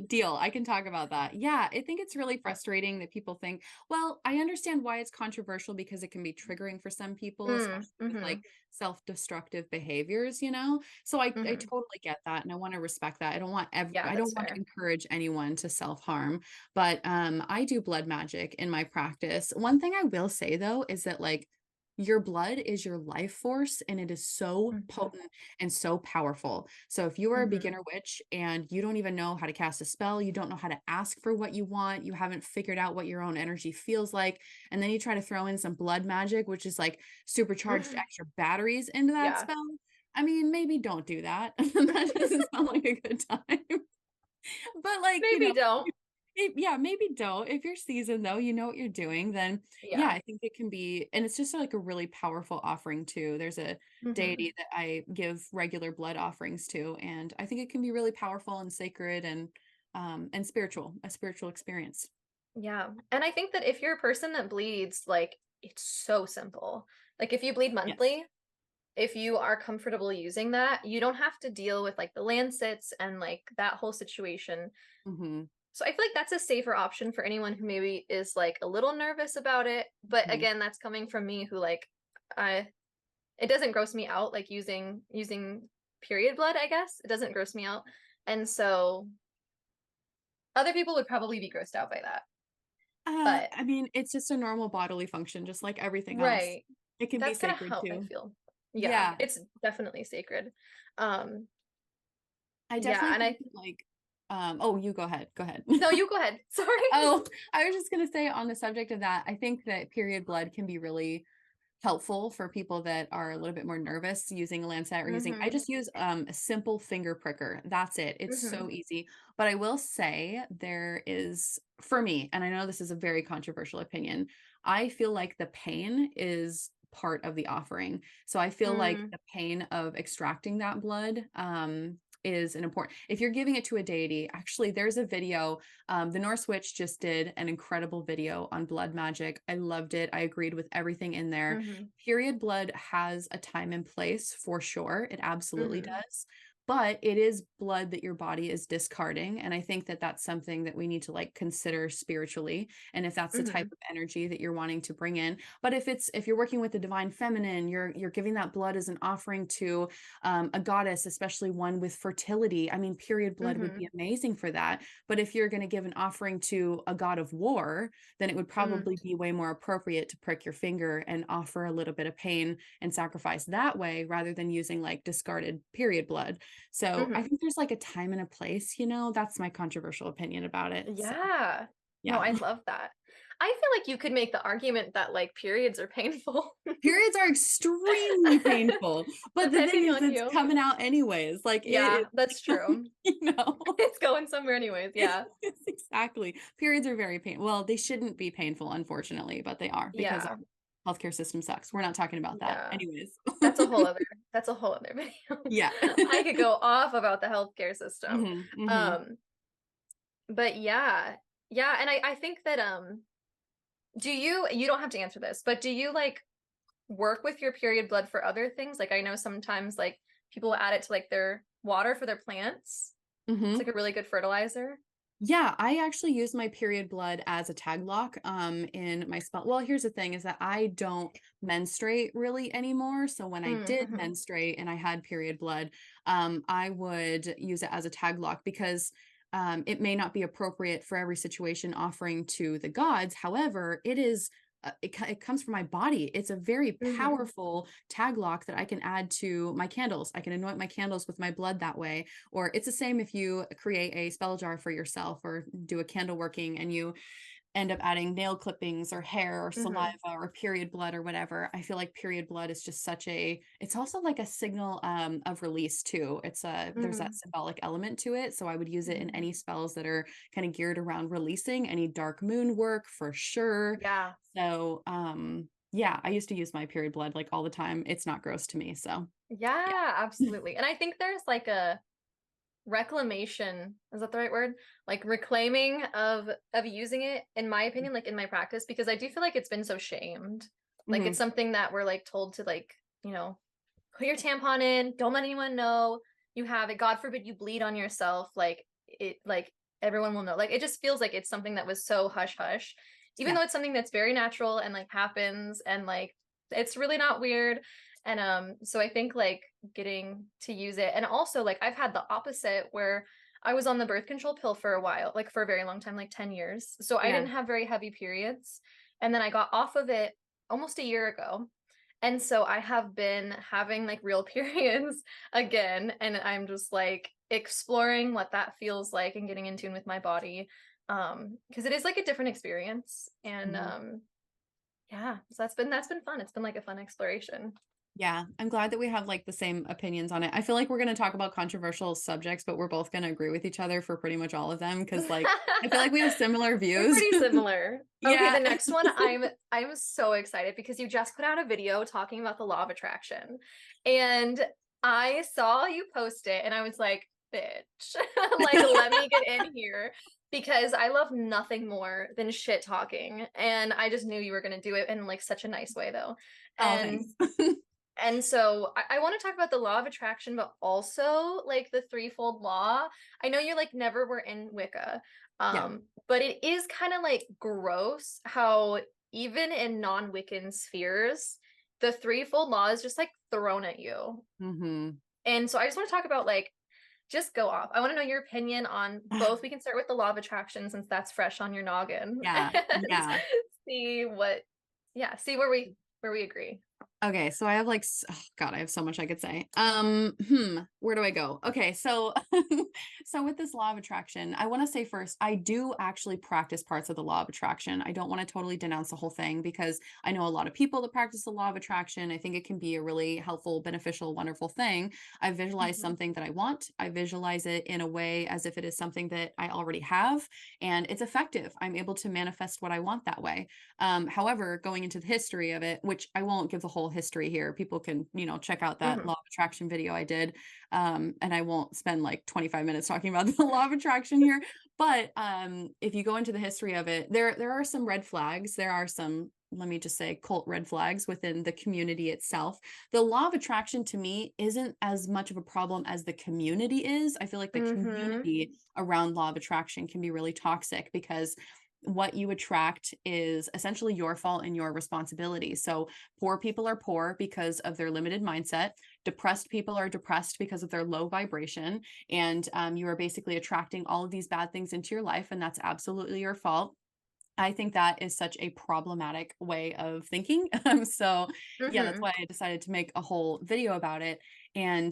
Deal. I can talk about that. Yeah. I think it's really frustrating that people think, well, I understand why it's controversial because it can be triggering for some people, Mm, especially with mm-hmm, like self-destructive behaviors, you know? So I mm-hmm. totally get that. And I want to respect that. Yeah, I that's don't want to fair. encourage anyone to self-harm, but I do blood magic in my practice. One thing I will say though is that like your blood is your life force and it is so Mm-hmm, potent and so powerful. So if you are a mm-hmm. beginner witch and you don't even know how to cast a spell, you don't know how to ask for what you want, you haven't figured out what your own energy feels like, and then you try to throw in some blood magic, which is like supercharged extra batteries into that Yeah, spell. I mean, maybe don't do that. That doesn't sound like a good time. But like, maybe don't. yeah, maybe don't. If you're seasoned though, you know what you're doing, then yeah, Yeah. I think it can be, and it's just like a really powerful offering too. There's a Mm-hmm. deity that I give regular blood offerings to, and I think it can be really powerful and sacred and spiritual, a spiritual experience. Yeah. And I think that if you're a person that bleeds, like it's so simple. Like if you bleed Yes. monthly, if you are comfortable using that, you don't have to deal with like the lancets and like that whole situation. Hmm. So I feel like that's a safer option for anyone who maybe is like a little nervous about it. But Hmm. again, that's coming from me who like I it doesn't gross me out like using period blood, I guess. It doesn't gross me out. And so other people would probably be grossed out by that. But I mean, it's just a normal bodily function, just like everything else. right. It can be That's kind of sacred how I too. feel. Yeah, Yeah, it's definitely sacred. Um, I yeah, definitely and think like, oh, you go ahead. Go ahead. no, you go ahead. Sorry. Oh, I was just gonna say on the subject of that, I think that period blood can be really helpful for people that are a little bit more nervous using a lancet or using, I Mm-hmm. just use a simple finger pricker. That's it. It's Mm-hmm. so easy. But I will say there is, for me, and I know this is a very controversial opinion, I feel like the pain is part of the offering. So I feel like Mm, the pain of extracting that blood is an important, if you're giving it to a deity, actually there's a video, the Norse Witch just did an incredible video on blood magic. I loved it. I agreed with everything in there. Mhm. Period blood has a time and place for sure. It absolutely Mhm. does. But it is blood that your body is discarding. And I think that that's something that we need to like consider spiritually. And if that's the type Mhm. of energy that you're wanting to bring in. But if you're working with the divine feminine, you're giving that blood as an offering to a goddess, especially one with fertility. I mean, period blood would be Mhm. amazing for that. But if you're going to give an offering to a god of war, then it would Mm. probably be way more appropriate to prick your finger and offer a little bit of pain and sacrifice that way rather than using like discarded period blood. So I Mhm. think there's like a time and a place, that's my controversial opinion about it. So Yeah. No, yeah. I love that. I feel like you could make the argument that like periods are painful Periods are extremely painful, but the thing depending is on it's you. coming out anyways. Like Yeah, that's it true. you know. It's going somewhere anyways. Yeah. Exactly. Periods are very painful. Well, they shouldn't be painful, unfortunately, but they are because Yeah. our healthcare system sucks. We're not talking about that. Yeah. Anyways. That's a whole other video. Yeah. I could go off about the healthcare system. Hmm. Hmm. Um, but yeah. Yeah, and I think that do you don't have to answer this, but do you like work with your period blood for other things? Like I know sometimes like people add it to like their water for their plants. It's Hmm. like a really good fertilizer. Yeah, I actually use my period blood as a tag lock in my spell. Well, here's the thing is that I don't menstruate really anymore. So when I did Mm-hmm. menstruate and I had period blood, I would use it as a tag lock because it may not be appropriate for every situation offering to the gods. However, it comes from my body. It's a very Mm-hmm. powerful tag lock that I can add to my candles. I can anoint my candles with my blood that way. Or it's the same if you create a spell jar for yourself or do a candle working and you end up adding nail clippings or hair or saliva Mm-hmm. or period blood or whatever. I feel like period blood is just it's also like a signal of release too. There's that Mm-hmm. symbolic element to it. So I would use it in Mm-hmm. any spells that are kind of geared around releasing any dark moon work for sure. Yeah. So yeah, I used to use my period blood like all the time. It's not gross to me. So yeah. Yeah, absolutely. And I think there's like a reclamation, is that the right word? Like reclaiming of using it, in my opinion, like in my practice, because I do feel like it's been so shamed. Like it's Hmm. something that we're like told to like, put your tampon in, don't let anyone know you have it. God forbid you bleed on yourself. Like everyone will know. Like it just feels like it's something that was so hush hush, even Yeah. though it's something that's very natural and like happens and like it's really not weird. And so I think like getting to use it, and also like I've had the opposite where I was on the birth control pill for a while, like for a very long time, like 10 years. So I Yeah. didn't have very heavy periods. And then I got off of it almost a year ago. And so I have been having like real periods again. And I'm just like exploring what that feels like and getting in tune with my body. Because it is like a different experience. And Mhm. yeah, so that's been fun. It's been like a fun exploration. Yeah, I'm glad that we have like the same opinions on it. I feel like we're going to talk about controversial subjects, but we're both going to agree with each other for pretty much all of them because like I feel like we have similar We're views. pretty similar. Okay, the Yeah. next one I'm so excited because you just put out a video talking about the law of attraction. And I saw you post it and I was like, bitch, like let me get in here because I love nothing more than shit talking. And I just knew you were gonna do it in like such a nice way though. Oh, And thanks. so I want to talk about the law of attraction, but also like the threefold law. I know you're like never were in Wicca, Yeah. but it is kind of like gross how even in non-Wiccan spheres, the threefold law is just like thrown at you. Hmm. And so I just want to talk about like just go off. I want to know your opinion on both. We can start with the law of attraction since that's fresh on your noggin Yeah. and Yeah. see what, yeah, see where we agree. Okay, so I have like oh God, I have so much I could say. Where do I go? Okay, so so with this law of attraction, I want to say first, I do actually practice parts of the law of attraction. I don't want to totally denounce the whole thing because I know a lot of people that practice the law of attraction. I think it can be a really helpful, beneficial, wonderful thing. I visualize Mhm. something that I want. I visualize it in a way as if it is something that I already have, and it's effective. I'm able to manifest what I want that way. However, going into the history of it, which I won't give the whole whole history here. People can, you know, check out that Mhm. law of attraction video I did. And I won't spend like 25 minutes talking about the law of attraction here. But if you go into the history of it, there are some red flags. There are some, let me just say, cult red flags within the community itself. The law of attraction to me isn't as much of a problem as the community is. I feel like the Mhm. community around law of attraction can be really toxic because what you attract is essentially your fault and your responsibility. So poor people are poor because of their limited mindset. Depressed people are depressed because of their low vibration. And you are basically attracting all of these bad things into your life, and that's absolutely your fault. I think that is such a problematic way of thinking. So yeah, that's Mhm. why I decided to make a whole video about it. And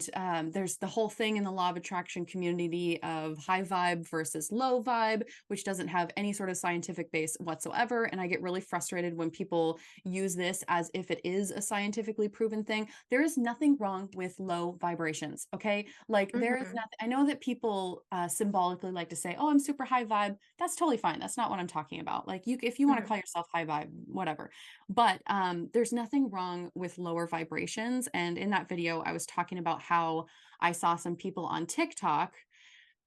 there's the whole thing in the law of attraction community of high vibe versus low vibe, which doesn't have any sort of scientific base whatsoever. And I get really frustrated when people use this as if it is a scientifically proven thing. There is nothing wrong with low vibrations. Okay. Like there is Mhm. nothing, I know that people symbolically like to say, oh, I'm super high vibe. That's totally fine. That's not what I'm talking about. Like you, if you want to Mhm. call yourself high vibe, whatever. But there's nothing wrong with lower vibrations. And in that video, I was talking about how I saw some people on TikTok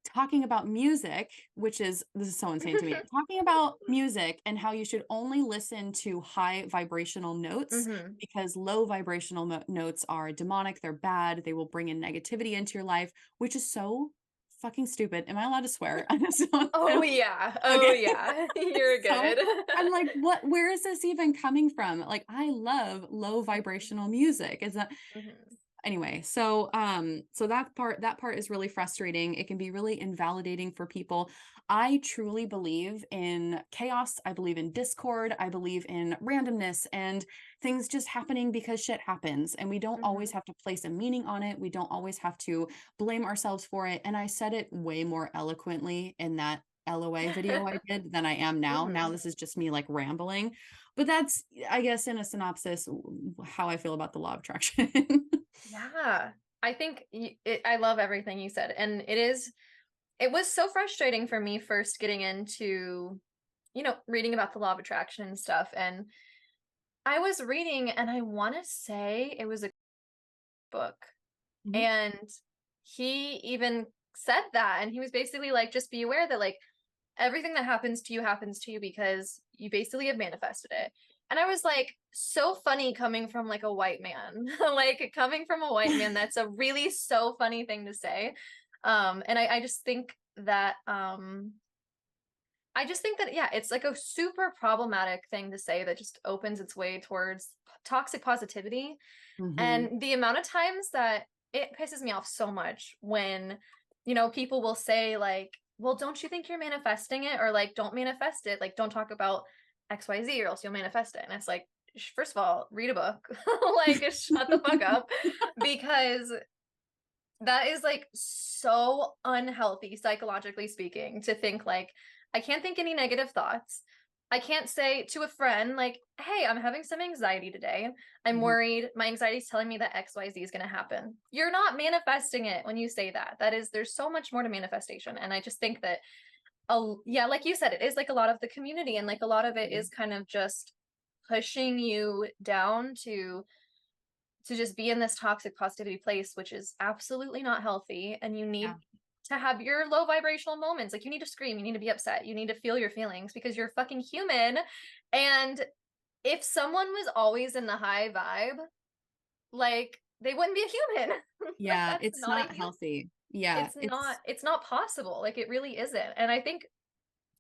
talking about music, which is, this is so insane to me, talking about music and how you should only listen to high vibrational notes Mhm. because low vibrational notes are demonic, they're bad, they will bring in negativity into your life, which is so fucking stupid. Am I allowed to swear? I just don't Oh know. yeah. Oh Okay. yeah. You're So good. I'm like, what, where is this even coming from? Like, I love low vibrational music. Is that Mhm. anyway? So that part is really frustrating. It can be really invalidating for people. I truly believe in chaos. I believe in discord. I believe in randomness and things just happening because shit happens, and we don't always Mhm. have to place a meaning on it. We don't always have to blame ourselves for it. And I said it way more eloquently in that LOA video I did than I am now. Now Mhm. this is just me like rambling, but that's, I guess, in a synopsis, how I feel about the law of attraction. Yeah. I think I love everything you said. And it was so frustrating for me first getting into, reading about the law of attraction and stuff. And I was reading, and I want to say it was a book. Mhm. And he even said that. And he was basically like, just be aware that, like, everything that happens to you because you basically have manifested it. And I was like, so funny coming from like a white man. Like coming from a white man, that's a really so funny thing to say. And I just think that yeah, it's like a super problematic thing to say that just opens its way towards toxic positivity. Mhm. And the amount of times that it pisses me off so much when, people will say, like, well, don't you think you're manifesting it? Or like, don't manifest it. Like, don't talk about XYZ or else you'll manifest it. And it's like, first of all, read a book. Like, shut the fuck up. Because that is like so unhealthy, psychologically speaking, to think like, I can't think any negative thoughts. I can't say to a friend, like, hey, I'm having some anxiety today. I'm Mhm. worried. My anxiety is telling me that XYZ is going to happen. You're not manifesting it when you say that. There's so much more to manifestation. And I just think that, yeah, like you said, it is like a lot of the community, and like a lot of it is kind of just pushing you down to just be in this toxic positivity place, which is absolutely not healthy. And you need Yeah. to have your low vibrational moments. Like, you need to scream, you need to be upset, you need to feel your feelings because you're fucking human. And if someone was always in the high vibe, like, they wouldn't be a human. Like, Yeah, that's it's not a not human. healthy. Yeah, It's not possible. Like, it really isn't. And I think,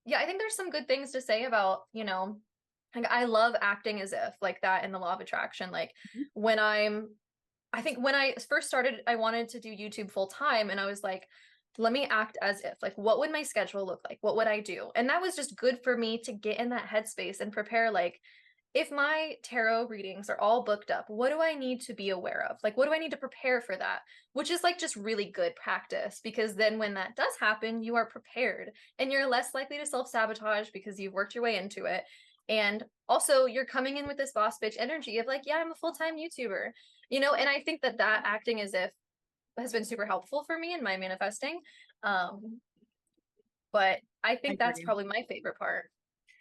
yeah, I think there's some good things to say about, like, I love acting as if, like, that in the law of attraction. Like, Mhm. when I think when I first started, I wanted to do YouTube full time, and I was like, let me act as if, like, what would my schedule look like? What would I do? And that was just good for me to get in that headspace and prepare, like, if my tarot readings are all booked up, what do I need to be aware of? Like, what do I need to prepare for that? Which is like just really good practice, because then when that does happen, you are prepared and you're less likely to self sabotage because you've worked your way into it. And also, you're coming in with this boss bitch energy of like, yeah, I'm a full time YouTuber, and I think that acting as if has been super helpful for me in my manifesting. Um, but I I think that's agree. probably my favorite part.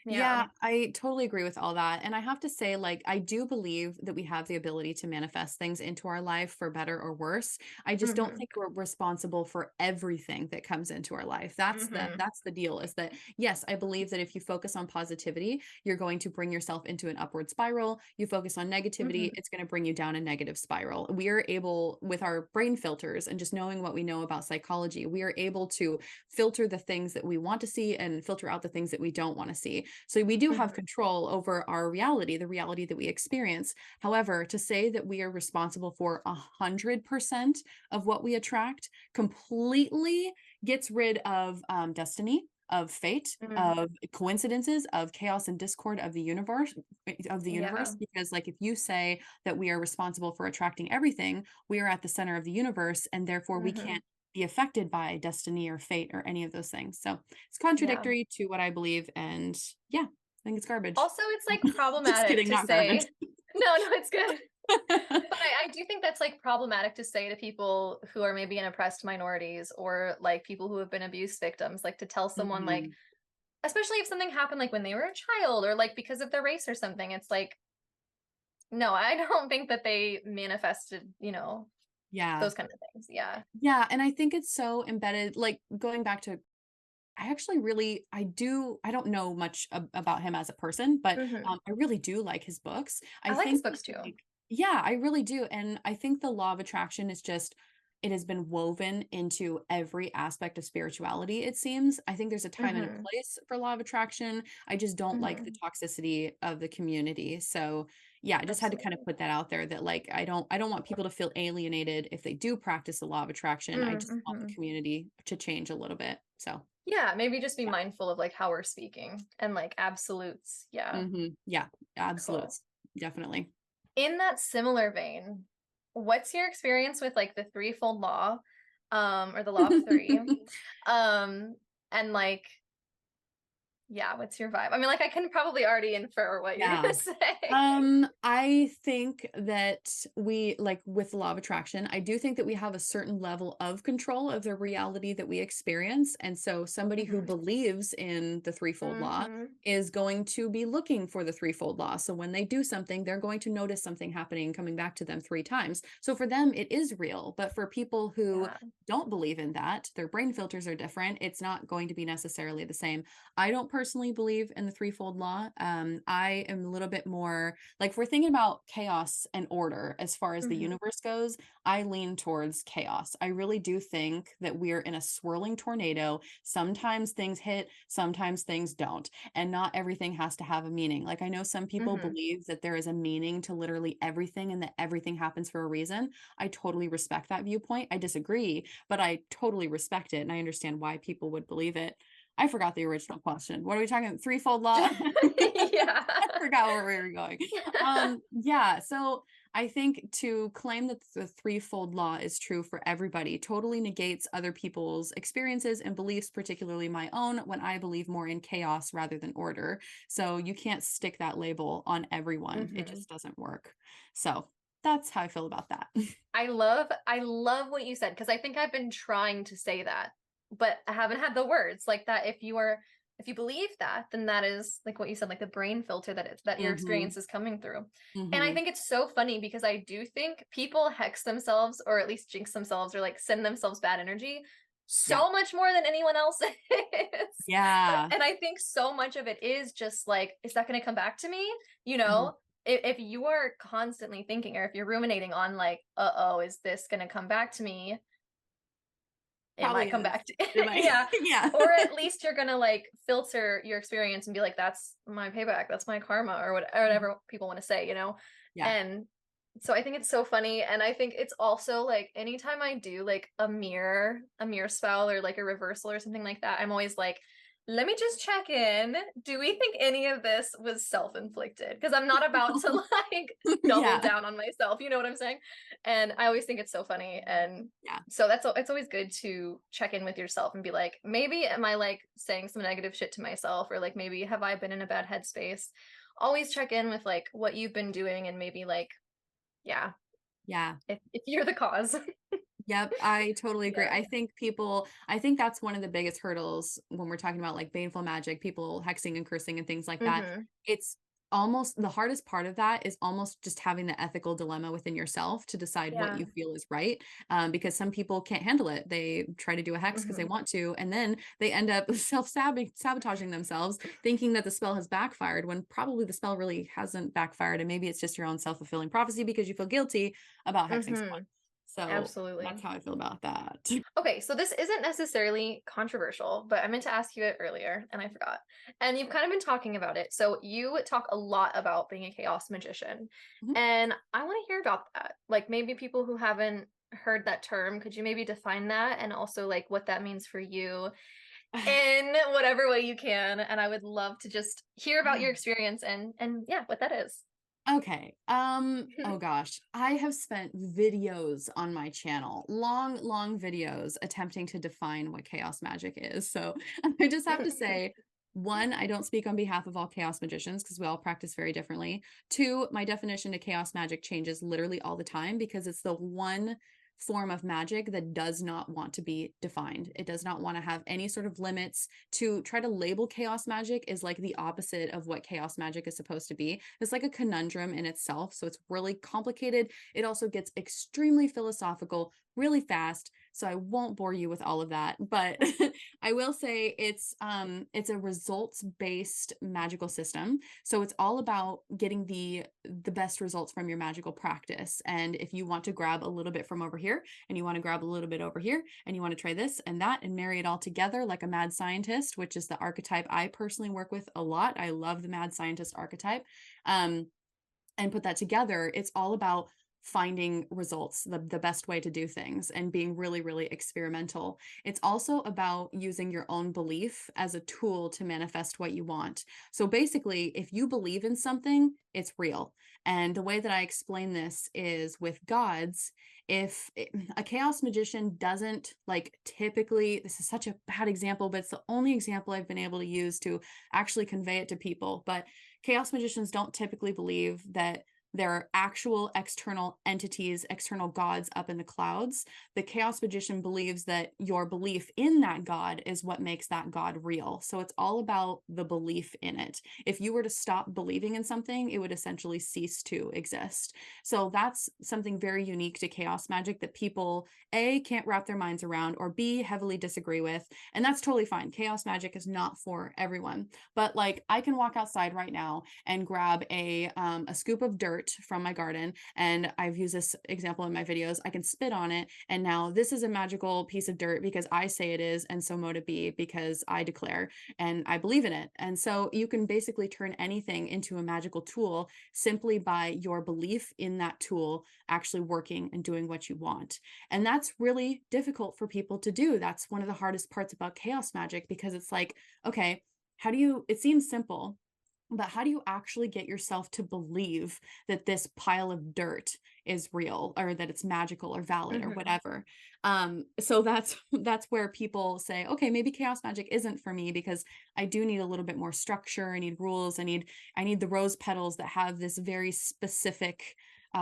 Yeah. Yeah, I totally agree with all that. And I have to say, like, I do believe that we have the ability to manifest things into our life for better or worse. I just don't Mhm. think we're responsible for everything that comes into our life. Mhm. That's the deal, is that yes, I believe that if you focus on positivity, you're going to bring yourself into an upward spiral. You focus on negativity, Mhm. it's going to bring you down a negative spiral. We are able, with our brain filters and just knowing what we know about psychology, we are able to filter the things that we want to see and filter out the things that we don't want to see. So we do have Mhm. control over our reality, the reality that we experience. However, to say that we are responsible for 100% of what we attract completely gets rid of destiny, of fate, Mhm. of coincidences, of chaos and discord of the Yeah. universe. Because, like, if you say that we are responsible for attracting everything, we are at the center of the universe, and therefore we Mhm. can't be affected by destiny or fate or any of those things. So it's Yeah. contradictory to what I believe, and yeah, I think it's garbage. Also, it's like Just problematic kidding, to not garbage. say, no, it's good. But I do think that's like problematic to say to people who are maybe in oppressed minorities or like people who have been abuse victims, like to tell someone like, Mhm. especially if something happened like when they were a child or like because of their race or something, it's like, no, I don't think that they manifested, Yeah. those kind of things. Yeah. Yeah, and I think it's so embedded, like, going back to I actually really I don't know much about him as a person, but, Hmm. I really do like his books. I I like his think that, books too. like yeah, I really do, and I think the law of attraction is just it has been woven into every aspect of spirituality, it seems. I think there's a time and a Hmm. place for law of attraction. I just don't like the Hmm. toxicity of the community. So, yeah, I just had to kind of Absolutely. put that out there that, like, I don't want people to feel alienated if they do practice the law of attraction. I just want the Mm-hmm. community to change a little bit. So, Yeah, maybe just be mindful of like how we're speaking and like absolutes. Yeah, Yeah, cool. absolutes. Definitely. In that similar vein, what's your experience with like the threefold law, or the law of three? Um, and like, yeah, what's your vibe? I mean, like, I can probably already infer what you're Yeah. gonna say. I think that we like with the law of attraction, I do think that we have a certain level of control of the reality that we experience. And so somebody who Hmm. believes in the threefold law Hmm. is going to be looking for the threefold law. So when they do something, they're going to notice something happening coming back to them 3 times. So for them, it is real. But for people who Yeah. don't believe in that, their brain filters are different. It's not going to be necessarily the same. I don't personally believe in the threefold law. I am a little bit more like if we're thinking about chaos and order as far as the Hmm. universe goes, I lean towards chaos. I really do think that we're in a swirling tornado. Sometimes things hit, sometimes things don't. And not everything has to have a meaning. Like I know some people Hmm. believe that there is a meaning to literally everything and that everything happens for a reason. I totally respect that viewpoint. I disagree, but I totally respect it and I understand why people would believe it. I forgot the original question. What are we talking? Threefold law? Yeah. I forgot where we were going. Yeah, so I think to claim that the threefold law is true for everybody totally negates other people's experiences and beliefs, particularly my own, when I believe more in chaos rather than order. So you can't stick that label on everyone. It Hmm. just doesn't work. So that's how I feel about that. I love what you said because I think I've been trying to say that, but I haven't had the words like that. If you believe that, then that is like what you said, like the brain filter that your Hmm. experience is coming through. And I Hmm. think it's so funny because I do think people hex themselves or at least jinx themselves or like send themselves bad energy Yeah. so much more than anyone else is. Yeah. And I think so much of it is just like, is that going to come back to me? You Mhm. know, if you are constantly thinking or if you're ruminating on like, uh-oh, is this going to come back to me? It might Probably come is. back to It might. yeah. Yeah. Or at least you're going to like filter your experience and be like, that's my payback, that's my karma, or Mhm. whatever people want to say, Yeah. and so I think it's so funny, and I think it's also like anytime I do like a mirror spell or like a reversal or something like that, I'm always like, let me just check in. Do we think any of this was self-inflicted? Because I'm not about to like double Yeah. down on myself. You know what I'm saying? And I always think it's so funny. And Yeah. so it's always good to check in with yourself and be like, maybe am I like saying some negative shit to myself? Or like maybe have I been in a bad headspace? Always check in with like what you've been doing and maybe like, yeah, Yeah. if you're the cause. Yep, I totally agree. Yeah. I think that's one of the biggest hurdles when we're talking about like baneful magic, people hexing and cursing and things like that. Hmm. It's almost the hardest part of that is almost just having the ethical dilemma within yourself to decide what Yeah. you feel is right. Because some people can't handle it. They try to do a hex because they Hmm. want to, and then they end up sabotaging themselves, thinking that the spell has backfired when probably the spell really hasn't backfired. And maybe it's just your own self-fulfilling prophecy because you feel guilty about hexing someone. Hmm. So that's Absolutely. how I feel about that. Okay, so this isn't necessarily controversial, but I meant to ask you it earlier and I forgot. And you've kind of been talking about it. So you talk a lot about being a chaos magician. Mhm. And I want to hear about that. Like maybe people who haven't heard that term, could you maybe define that and also like what that means for you in whatever way you can? And I would love to just hear about your experience and yeah, what that is. Okay. Oh gosh. I have spent videos on my channel, long videos attempting to define what chaos magic is. So I just have to say, one, I don't speak on behalf of all chaos magicians because we all practice very differently. Two, my definition to chaos magic changes literally all the time because it's the one form of magic that does not want to be defined. It does not want to have any sort of limits. To try to label chaos magic is like the opposite of what chaos magic is supposed to be. It's like a conundrum in itself. So it's really complicated. It also gets extremely philosophical really fast. So I won't bore you with all of that, but I will say it's a results-based magical system. So it's all about getting the best results from your magical practice. And if you want to grab a little bit from over here and you want to grab a little bit over here and you want to try this and that and marry it all together like a mad scientist, which is the archetype I personally work with a lot. I love the mad scientist archetype. And put that together, it's all about finding results, the best way to do things and being really experimental. It's also about using your own belief as a tool to manifest what you want. So basically, if you believe in something, it's real. And the way that I explain this is with gods. If a chaos magician doesn't like typically, this is such a bad example, but it's the only example I've been able to use to actually convey it to people. But chaos magicians don't typically believe that there are actual external entities, external gods up in the clouds. The chaos magician believes that your belief in that god is what makes that god real. So it's all about the belief in it. If you were to stop believing in something, it would essentially cease to exist. So that's something very unique to chaos magic that people A, can't wrap their minds around, or B, heavily disagree with. And that's totally fine. Chaos magic is not for everyone. But like I can walk outside right now and grab a scoop of dirt from my garden, and I've used this example in my videos. I can spit on it, and now this is a magical piece of dirt because I say it is, and so mote it be because I declare and I believe in it. And so you can basically turn anything into a magical tool simply by your belief in that tool actually working and doing what you want. And that's really difficult for people to do. That's one of the hardest parts about chaos magic because it's like, okay, how do you, it seems simple, but how do you actually get yourself to believe that this pile of dirt is real or that it's magical or valid or Hmm. whatever? So that's where people say, okay, maybe chaos magic isn't for me because I do need a little bit more structure. I need rules. I need the rose petals that have this very specific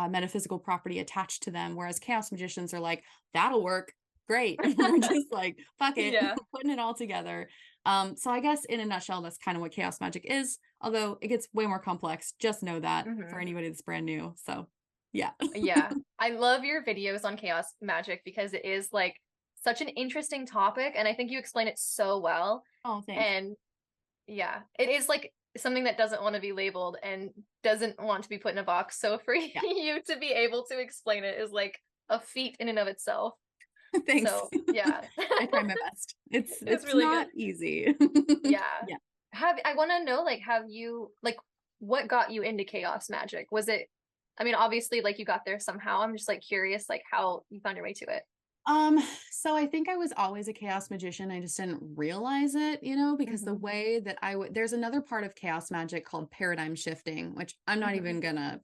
metaphysical property attached to them. Whereas chaos magicians are like, that'll work. Great. We're just like, fuck it, Yeah. putting it all together. So I guess in a nutshell, that's kind of what chaos magic is, although it gets way more complex. Just know that for Hmm. anybody that's brand new. So yeah. Yeah. I love your videos on chaos magic because it is like such an interesting topic and I think you explain it so well. Oh, thanks. And yeah, it is like something that doesn't want to be labeled and doesn't want to be put in a box. So for Yeah. you to be able to explain it is like a feat in and of itself. Thanks. So yeah, I try my best. it's It's really not good. easy. Yeah. Yeah. I want to know like have you like what got you into chaos magic? Was it I mean obviously like you got there somehow. I'm just like curious like how you found your way to it. Um, so I think I was always a chaos magician. I just didn't realize it, because the Hmm. way that I would, there's another part of chaos magic called paradigm shifting, which I'm not Hmm. even gonna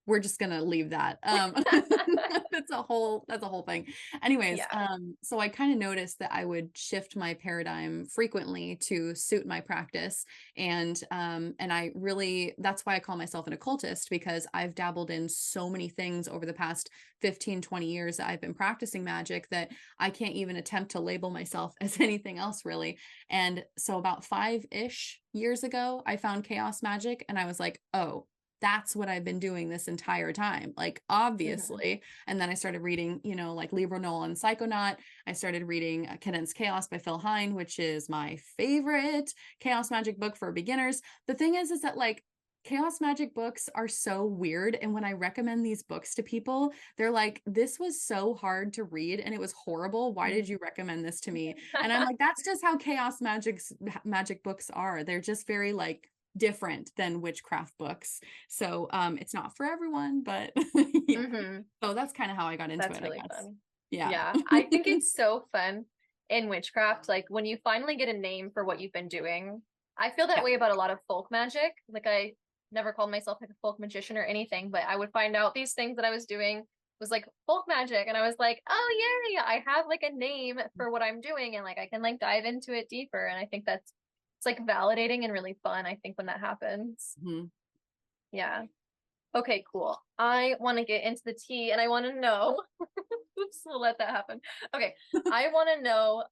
we're just gonna leave that. That's a whole thing. Anyways, Yeah. so I kind of noticed that I would shift my paradigm frequently to suit my practice. And I really, that's why I call myself an occultist, because I've dabbled in so many things over the past 15, 20 years that I've been practicing magic that I can't even attempt to label myself as anything else really. And so about 5-ish years ago, I found chaos magic and I was like, oh, that's what I've been doing this entire time, like Hmm. obviously. And then I started reading, like Libra Null and Psychonaut. I started reading Condensed Chaos by Phil Hine, which is my favorite chaos magic book for beginners. The thing is that like chaos magic books are so weird. And when I recommend these books to people, they're like, this was so hard to read and it was horrible. Why did you recommend this to me? And I'm like, that's just how chaos magic books are. They're just very like different than witchcraft books. So it's not for everyone, but yeah. Hmm. So that's kind of how I got into That's it, I really guess. fun. Yeah. Yeah, I think it's so fun in witchcraft. Like when you finally get a name for what you've been doing. I feel that Yeah. way about a lot of folk magic. Like I never called myself like a folk magician or anything, but I would find out these things that I was doing was like folk magic, and I was like, oh yeah, I have like a name for what I'm doing, and like I can like dive into it deeper. And I think that's it's like validating and really fun. I think when that happens. Mhm. Yeah. Okay, cool. I want to get into the tea and I want to know. Oops, we'll let that happen. Okay. I want to know,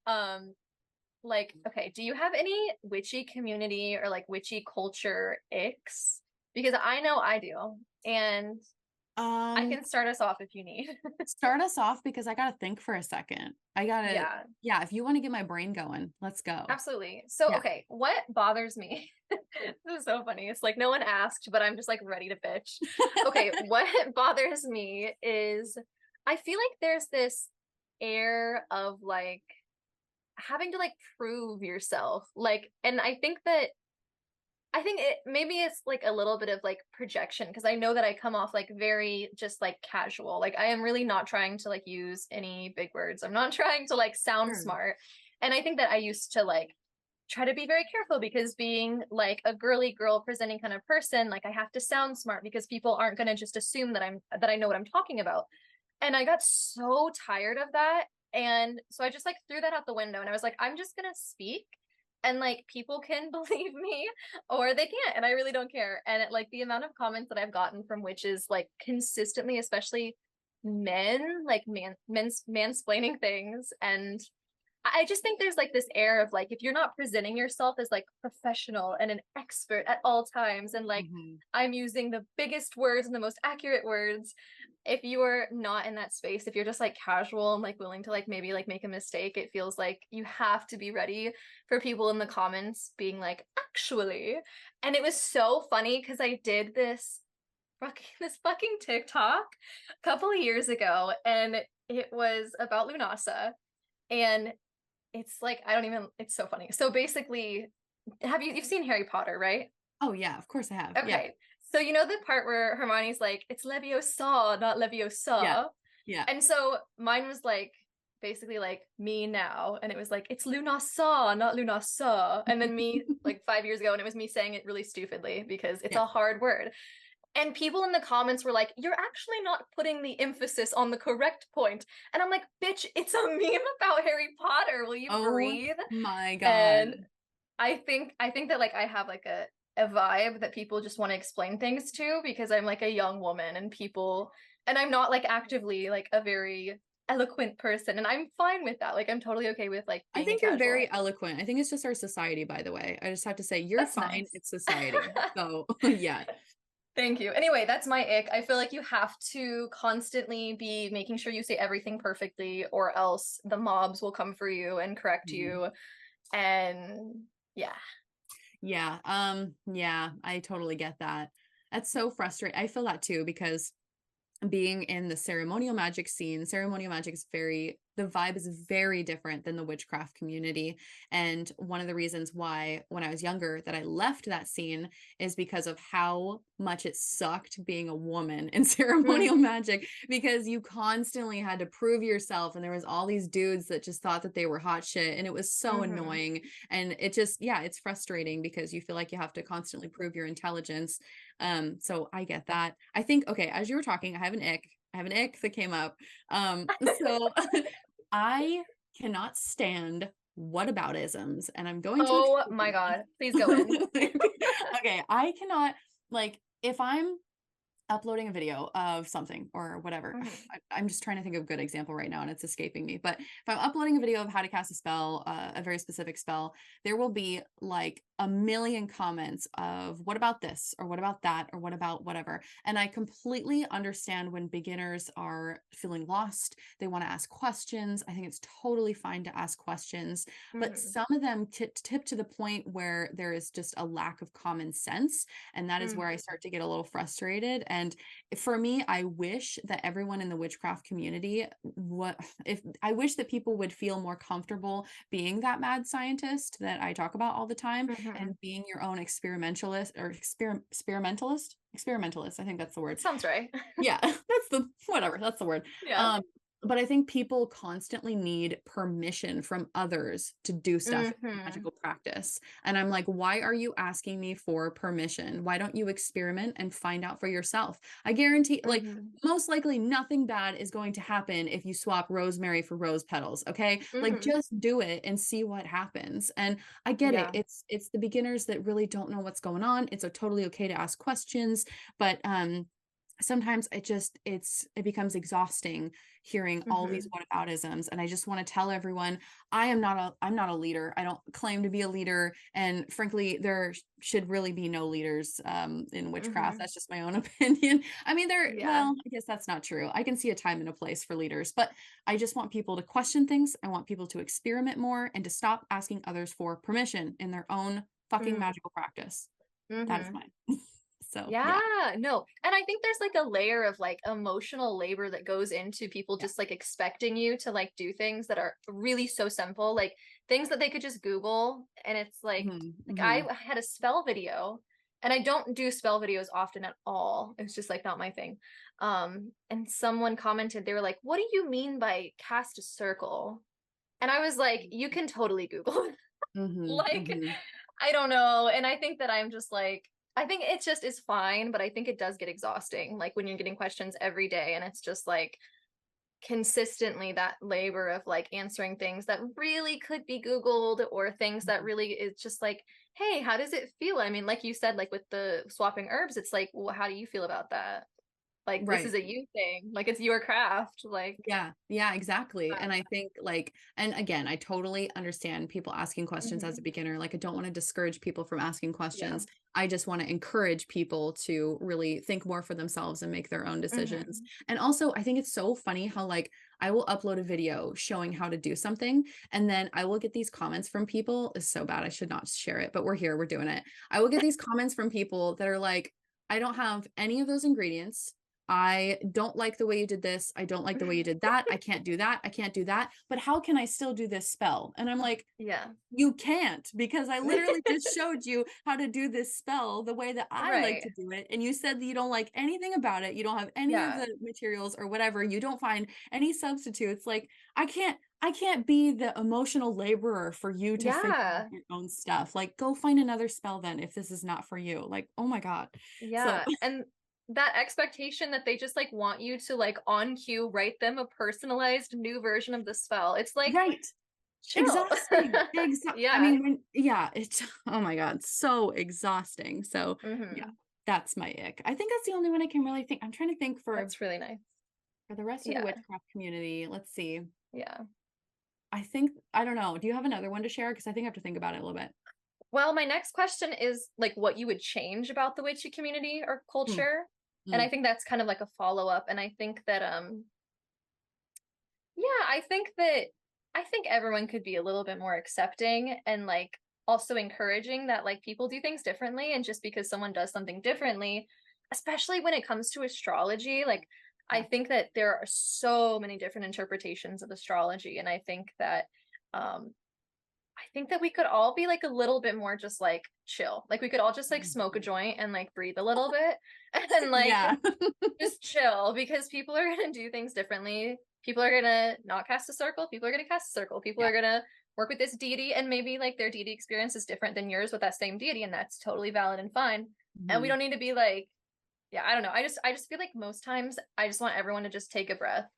like, okay, do you have any witchy community or like witchy culture icks? Because I know I do. And I Um, can start us off if you need. Start us off because I gotta think for a second. I gotta, Yeah, yeah, if you want to get my brain going, let's go. absolutely. So, Yeah. okay, what bothers me? This is so funny. It's like no one asked, but I'm just like ready to bitch. Okay, what bothers me is I feel like there's this air of like having to like prove yourself. Like, and I think it maybe it's like a little bit of like projection because I know that I come off like very just like casual. Like I am really not trying to like use any big words. I'm not trying to like sound Sure. smart. And I think that I used to like try to be very careful because being like a girly girl presenting kind of person, like I have to sound smart because people aren't going to just assume that I know what I'm talking about. And I got so tired of that. And so I just like threw that out the window and I was like, I'm just going to speak and like people can believe me or they can't. And I really don't care. And like the amount of comments that I've gotten from witches, like consistently, especially men, like men's mansplaining things. And I just think there's like this air of like if you're not presenting yourself as like professional and an expert at all times and like Mhm. I'm using the biggest words and the most accurate words, if you are not in that space, if you're just like casual and like willing to like maybe like make a mistake, it feels like you have to be ready for people in the comments being like actually. And it was so funny because I did this fucking TikTok a couple of years ago and it was about Lunasa. And it's like I don't even it's so funny. So basically, you've seen Harry Potter, right? Oh yeah, of course I have. Yeah. Okay. So you know the part where Hermione's like, it's Leviosa, not Yeah. Leviosa. Yeah. And so mine was like basically like me now. And it was like, it's Lunasa, not Lunasa. And then me like 5 years ago, and it was me saying it really stupidly because it's Yeah. a hard word. And people in the comments were like, you're actually not putting the emphasis on the correct point. And I'm like, bitch, it's a meme about Harry Potter. Will you Oh breathe? my God. And I think that like I have like a vibe that people just want to explain things to because I'm like a young woman and people and I'm not like actively like a very eloquent person and I'm fine with that. Like I'm totally okay with like I being a think you're casual. very eloquent. I think it's just our society, by the way. I just have to say, you're That's fine. nice. It's society. So yeah. Thank you. Anyway, that's my ick. I feel like you have to constantly be making sure you say everything perfectly, or else the mobs will come for you and correct Mhm. you. And yeah. Yeah. Yeah, I totally get that. That's so frustrating. I feel that too because being in the ceremonial magic scene, ceremonial magic is very the vibe is very different than the witchcraft community. And one of the reasons why when I was younger that I left that scene is because of how much it sucked being a woman in ceremonial magic, because you constantly had to prove yourself, and there was all these dudes that just thought that they were hot shit, and it was so annoying. And it just, yeah, it's frustrating because you feel like you have to constantly prove your intelligence. So I get that. I think, okay, as you were talking, I have an ick that came up. So I cannot stand whataboutisms, and I'm going to Oh my explain God, please go in. this. Okay, I cannot, like, if I'm uploading a video of something or whatever. I'm just trying to think of a good example right now and it's escaping me. But if I'm uploading a video of how to cast a spell, a very specific spell, there will be like a million comments of what about this or what about that or what about whatever. And I completely understand when beginners are feeling lost, they want to ask questions. I think it's totally fine to ask questions, but some of them tip to the point where there is just a lack of common sense. And that is where I start to get a little frustrated. And for me, I wish that everyone in the witchcraft community, I wish that people would feel more comfortable being that mad scientist that I talk about all the time, and being your own experimentalist or experimentalist. I think that's the word. Sounds right. Yeah, that's the word. Yeah. But I think people constantly need permission from others to do stuff in magical practice. And I'm like, why are you asking me for permission? Why don't you experiment and find out for yourself? I guarantee, like, most likely nothing bad is going to happen if you swap rosemary for rose petals. Okay. Like, just do it and see what happens. And I get it. Yeah. It's the beginners that really don't know what's going on. It's totally okay to ask questions, but sometimes it becomes exhausting hearing all these whataboutisms. And I just want to tell everyone, I'm not a leader. I don't claim to be a leader, and frankly there should really be no leaders in witchcraft. That's just my own opinion. I mean, Yeah. well, I guess that's not true. I can see a time and a place for leaders, but I just want people to question things. I want people to experiment more and to stop asking others for permission in their own fucking magical practice. That is mine. So Yeah, no. And I think there's like a layer of like emotional labor that goes into people just like expecting you to like do things that are really so simple, like things that they could just Google. And it's like, I had a spell video, and I don't do spell videos often at all. It's just like not my thing. And someone commented, they were like, "What do you mean by cast a circle?" And I was like, "You can totally Google it." Like, I don't know. And I think that I'm just like, I think it just is fine, but I think it does get exhausting. Like when you're getting questions every day and it's just like consistently that labor of like answering things that really could be Googled, or things that really is just like, hey, how does it feel? I mean, like you said, like with the swapping herbs, it's like, well, how do you feel about that? Like, this is a you thing. Like, it's your craft. Like, Yeah, exactly. And I think, like, and again, I totally understand people asking questions as a beginner. Like, I don't want to discourage people from asking yeah. questions. I just want to encourage people to really think more for themselves and make their own decisions. And also, I think it's so funny how, like, I will upload a video showing how to do something, and then I will get these comments from people. It's so bad. I should not share it, but we're here, we're doing it. I will get these comments from people that are like, I don't have any of those ingredients. I don't like the way you did this. I don't like the way you did that. I can't do that. I can't do that. But how can I still do this spell? And I'm like, Yeah. you can't, because I literally just showed you how to do this spell the way that I like Right. to do it. And you said that you don't like anything about it. You don't have any of Yeah. the materials or whatever. You don't find any substitutes. Like, I can't be the emotional laborer for you to figure out Yeah. your own stuff. Like, go find another spell then if this is not for you. Like, oh my God. So Yeah. And that expectation that they just like want you to like on cue write them a personalized new version of the spell. It's like, right. chill. Exhausting. I Yeah. mean, it's, oh my God, so exhausting. So yeah, that's my ick. I think that's the only one I can really think. I'm trying to think That's really nice. for the rest of the Yeah. witchcraft community. Let's see. Yeah. I don't know. Do you have another one to share? Because I think I have to think about it a little bit. Well, my next question is like what you would change about the witchy community or Mm, culture. And I mm, think that's kind of like a follow-up. And I think that yeah, I think everyone could be a little bit more accepting and like also encouraging that like people do things differently, and just because someone does something differently, especially when it comes to astrology, like I think that there are so many different interpretations of astrology, and um I think that we could all be like a little bit more just like chill. Like we could all just like smoke a joint and like breathe a little bit and like Yeah. just chill, because people are going to do things differently. People are going to not cast a circle. People are going to cast a circle. People Yeah. are going to work with this deity, and maybe like their deity experience is different than yours with that same deity, and that's totally valid and fine. And we Mhm. don't need to be like, yeah, I don't know. I just feel like most times I just want everyone to just take a breath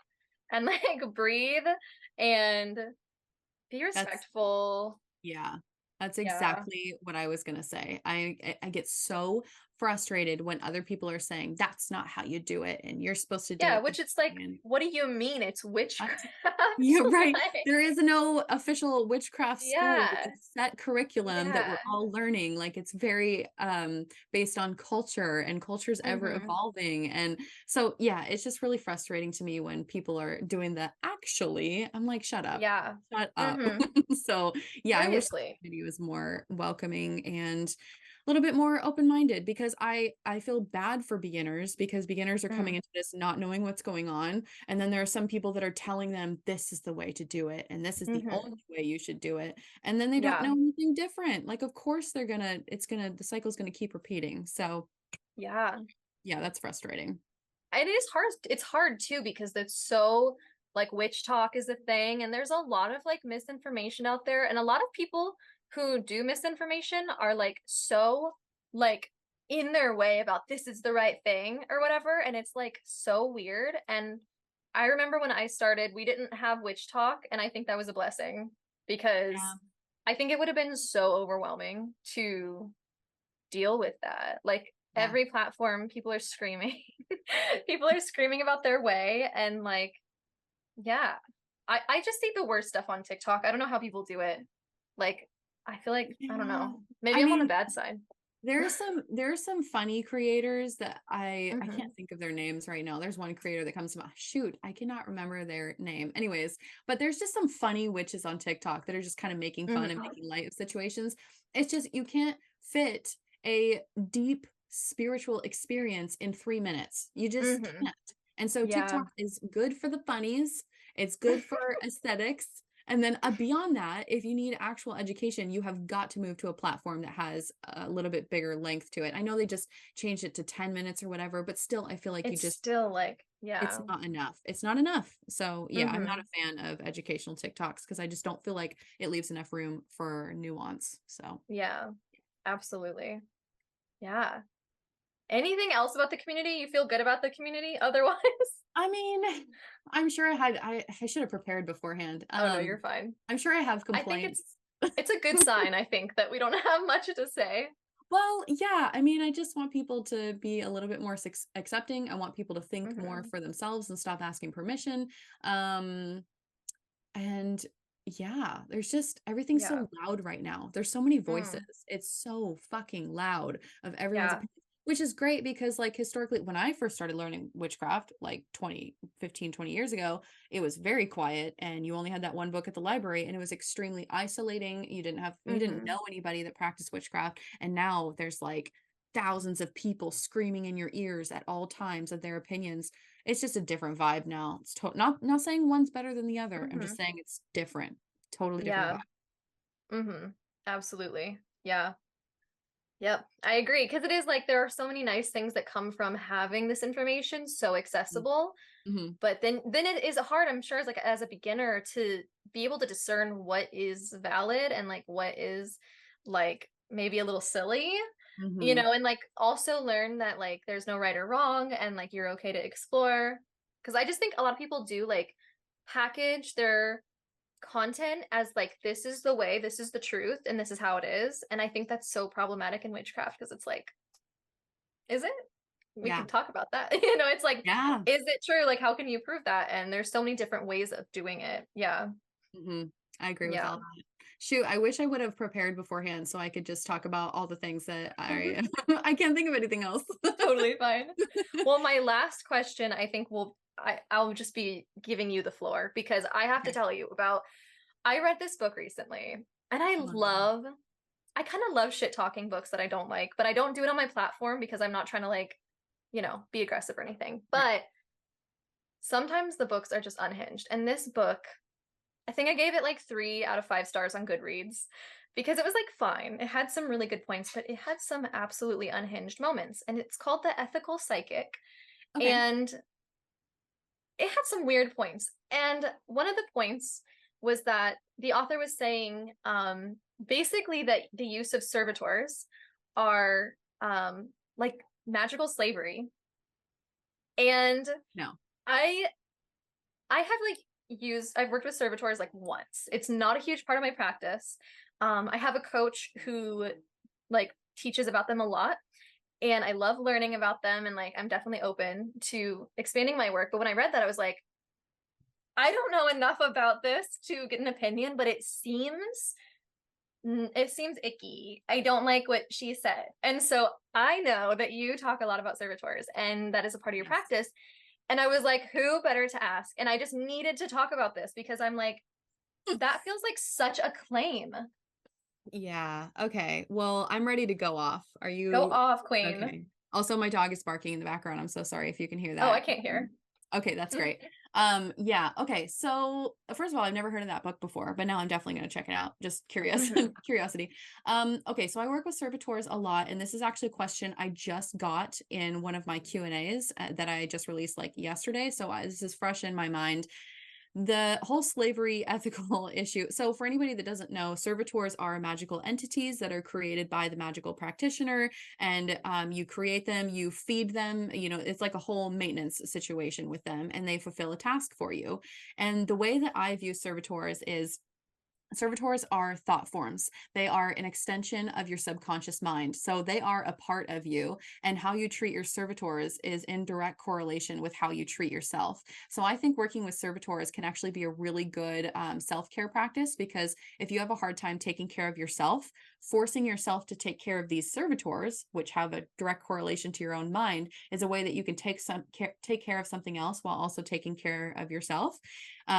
and like breathe and be That's respectful. Yeah, that's Yeah. exactly what I was gonna say. I get so frustrated when other people are saying that's not how you do it, and you're supposed to do Yeah, it this which it's like, way. And what do you mean it's what? witchcraft? Yeah, right. Like, There is no official witchcraft school with a yeah. set curriculum that Yeah. we're all learning. Like it's very based on culture, and culture's ever Mm-hmm. evolving. And so yeah, it's just really frustrating to me when people are doing the actually. I'm like, shut up. Yeah. Shut up. Mm-hmm. So yeah, I wish the Seriously. community was more welcoming and a little bit more open-minded, because I feel bad for beginners, because beginners are coming Mm. into this not knowing what's going on, and then there are some people that are telling them this is the way to do it and this is the Mm-hmm. only way you should do it, and then they don't Yeah. know anything different. Like of course the cycle's gonna keep repeating. So Yeah. yeah, that's frustrating. And it is hard. It's hard too, because it's so like witch talk is a thing, and there's a lot of like misinformation out there, and a lot of people who do misinformation are like so like in their way about this is the right thing or whatever, and it's like so weird. And I remember when I started, we didn't have witch talk, and I think that was a blessing, because Yeah. I think it would have been so overwhelming to deal with that. Like Yeah. every platform, people are screaming. People are screaming about their way, and like, yeah. I just see the worst stuff on TikTok. I don't know how people do it. Like, I feel like, I don't Yeah. know. Maybe I I'm on the mean, bad side. there are some funny creators that I Hmm. can't think of their names right now. There's one creator that comes to mind. Shoot, I cannot remember their name. Anyways, but there's just some funny witches on TikTok that are just kind of making fun and Hmm. making light of situations. It's just you can't fit a deep spiritual experience in 3 minutes. You just Hmm. can't. And so Yeah. TikTok is good for the funnies. It's good for aesthetics. And then beyond that, if you need actual education, you have got to move to a platform that has a little bit bigger length to it. I know they just changed it to 10 minutes or whatever, but still, I feel like It's still like, it's yeah. not enough. It's not enough. So yeah, I'm not Hmm. a fan of educational TikToks because I just don't feel like it leaves enough room for nuance. So Yeah. Absolutely. Yeah. Anything else about the community? You feel good about the community otherwise? I mean, I'm sure I should have prepared beforehand. Oh no, you're fine. I'm sure I have I think complaints. it's a good sign, I think, that we don't have much to say. Well, yeah, I mean, I just want people to be a little bit more accepting. I want people to think more Hmm. for themselves and stop asking permission. Um, and yeah, there's just everything's Yeah. so loud right now. There's so many voices. Mm. It's so fucking loud of everyone's Yeah. opinion, which is great because like historically when I first started learning witchcraft like 20 years ago, it was very quiet and you only had that one book at the library and it was extremely isolating. You didn't Hmm. know anybody that practiced witchcraft, and now there's like thousands of people screaming in your ears at all times of their opinions. It's just a different vibe now. It's not saying one's better than the other. I'm just Hmm. saying it's different. Totally different Yeah. vibe. Hmm. Absolutely. Yeah. Yep. I agree. Because it is like there are so many nice things that come from having this information so accessible. Mm-hmm. But then it is hard, I'm sure, as like as a beginner to be able to discern what is valid and like what is like maybe a little silly, Mm-hmm. and like also learn that like there's no right or wrong, and like you're okay to explore. Because I just think a lot of people do like package their content as like this is the way, this is the truth, and this is how it is. And I think that's so problematic in witchcraft, because it's like, is it? We Yeah. can talk about that. It's like, Yeah. is it true? Like, how can you prove that? And there's so many different ways of doing it. Yeah. Mm-hmm. I agree with all Yeah. that. Shoot, I wish I would have prepared beforehand so I could just talk about all the things that I I can't think of anything else. Totally fine. Well, my last question, I think I'll just be giving you the floor, because I have to Okay. tell you about, I read this book recently, and Oh, no. I kind of love shit talking books that I don't like, but I don't do it on my platform because I'm not trying to like, be aggressive or anything. Right. But sometimes the books are just unhinged. And this book, I think I gave it like 3 out of 5 stars on Goodreads because it was like fine. It had some really good points, but it had some absolutely unhinged moments. And it's called The Ethical Psychic. Okay. And it had some weird points. And one of the points was that the author was saying basically that the use of servitors are like magical slavery. And No. I I have like I've worked with servitors like once. It's not a huge part of my practice. I have a coach who like teaches about them a lot, and I love learning about them, and like I'm definitely open to expanding my work. But when I read that, I was like, I don't know enough about this to get an opinion, but it seems icky. I don't like what she said. And so I know that you talk a lot about servitors and that is a part of your Yes. practice. And I was like, who better to ask? And I just needed to talk about this because I'm like, that feels like such a claim. Yeah. Okay. Well, I'm ready to go off. Are Go you off, queen. okay? Also, my dog is barking in the background. I'm so sorry if you can hear Oh, I that. can't hear. Okay, that's great. Yeah. Okay. So first of all, I've never heard of that book before, but now I'm definitely going to check it out. Just curious, Mhm. curiosity. Okay. So I work with servitors a lot, and this is actually a question I just got in one of my Q&As that I just released like yesterday. So this is fresh in my mind. The whole slavery ethical issue. So, for anybody that doesn't know, servitors are magical entities that are created by the magical practitioner, and you create them, you feed them. It's like a whole maintenance situation with them, and they fulfill a task for you. And the way that I view servitors is servitors are thought forms. They are an extension of your subconscious mind. So they are a part of you, and how you treat your servitors is in direct correlation with how you treat yourself. So I think working with servitors can actually be a really good self-care practice, because if you have a hard time taking care of yourself, forcing yourself to take care of these servitors, which have a direct correlation to your own mind, is a way that you can take care of something else while also taking care of yourself.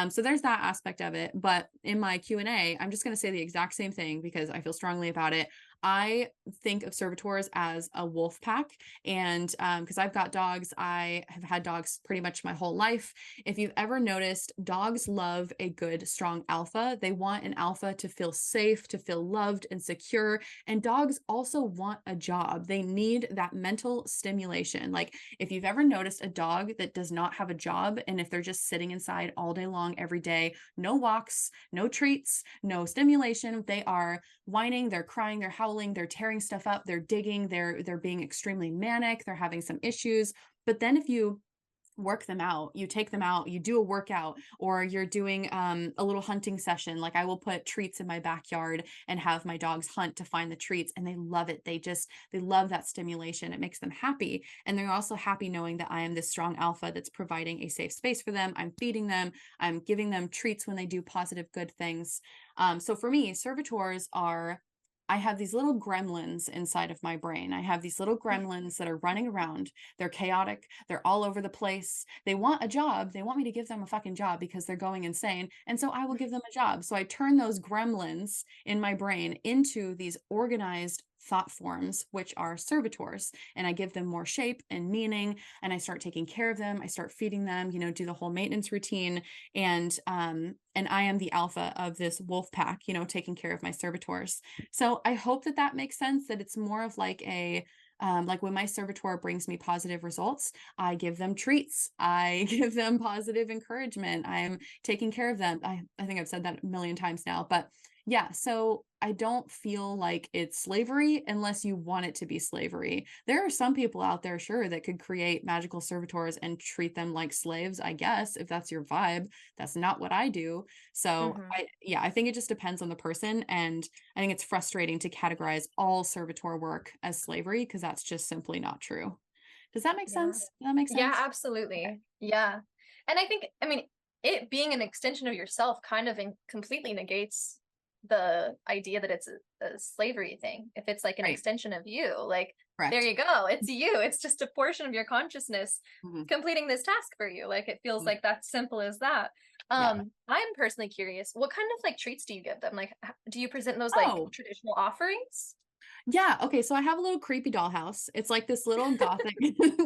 So there's that aspect of it. But in my Q&A, I'm just going to say the exact same thing because I feel strongly about it. I think of servitors as a wolf pack. And because I've got dogs, I have had dogs pretty much my whole life. If you've ever noticed, dogs love a good, strong alpha. They want an alpha to feel safe, to feel loved and secure. And dogs also want a job. They need that mental stimulation. Like, if you've ever noticed a dog that does not have a job, and if they're just sitting inside all day long, every day, no walks, no treats, no stimulation, they are whining, they're crying, they're howling, they're tearing stuff up, they're digging, they're being extremely manic, they're having some issues. But then if you work them out, you take them out, you do a workout, or you're doing a little hunting session, like I will put treats in my backyard and have my dogs hunt to find the treats, and they love it. They love that stimulation. It makes them happy, and they're also happy knowing that I am this strong alpha that's providing a safe space for them. I'm feeding them, I'm giving them treats when they do positive good things. So for me, servitors are, I have these little gremlins inside of my brain. I have these little gremlins that are running around. They're chaotic. They're all over the place. They want a job. They want me to give them a fucking job because they're going insane. And so I will give them a job. So I turn those gremlins in my brain into these organized thought forms, which are servitors. And I give them more shape and meaning. And I start taking care of them. I start feeding them, do the whole maintenance routine. And I am the alpha of this wolf pack, taking care of my servitors. So I hope that that makes sense, that it's more of like like when my servitor brings me positive results, I give them treats. I give them positive encouragement. I'm taking care of them. I think I've said that a million times now, but yeah, so I don't feel like it's slavery unless you want it to be slavery. There are some people out there, sure, that could create magical servitors and treat them like slaves, I guess, if that's your vibe. That's not what I do. So Mhm. I think it just depends on the person. And I think it's frustrating to categorize all servitor work as slavery, because that's just simply not true. Does that make Yeah. sense? Does that make Yeah, sense? Okay. absolutely. Yeah. And I think, I mean, it being an extension of yourself kind of completely negates the idea that it's a slavery thing. If it's like an Right. extension of you, like, there Correct. you go. It's you. It's just a portion of your consciousness Mhm. completing this task for you. Like, it feels Mhm. like that's simple as that. Yeah. I'm personally curious, what kind of like treats do you give them? Like, do you present those like Oh, traditional offerings? Yeah, okay, so I have a little creepy dollhouse. It's like this little gothic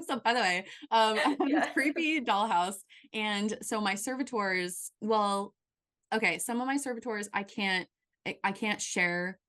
so by the way, I have this Yeah. creepy dollhouse, and so my servitors, well, okay, some of my servitors I can't share.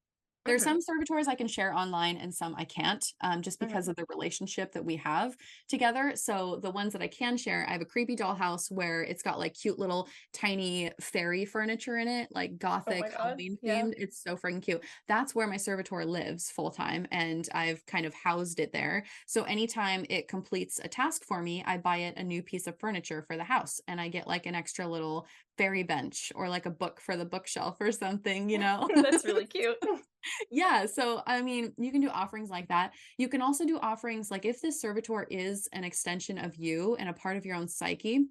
There's Mm-hmm. some servitors I can share online and some I can't, just because Mm-hmm. of the relationship that we have together. So the ones that I can share, I have a creepy dollhouse where it's got like cute little tiny fairy furniture in it, like Oh my gothic God. Halloween Yeah. themed. It's so freaking cute. That's where my servitor lives full time, and I've kind of housed it there. So anytime it completes a task for me, I buy it a new piece of furniture for the house, and I get like an extra little fairy bench or like a book for the bookshelf or something, you know? That's really cute. Yeah, so I mean, you can do offerings like that. You can also do offerings like if this servitor is an extension of you and a part of your own psyche,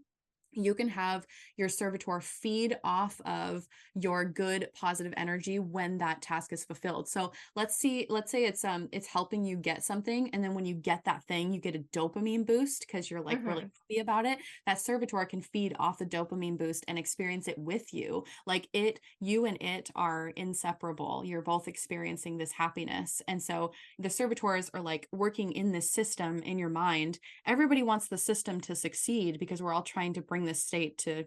you can have your servitor feed off of your good positive energy when that task is fulfilled. So let's say it's helping you get something, and then when you get that thing you get a dopamine boost because you're like really Mm-hmm. happy about it. That servitor can feed off the dopamine boost and experience it with you. Like you and it are inseparable. You're both experiencing this happiness. And so the servitors are like working in this system in your mind. Everybody wants the system to succeed because we're all trying to bring this state to,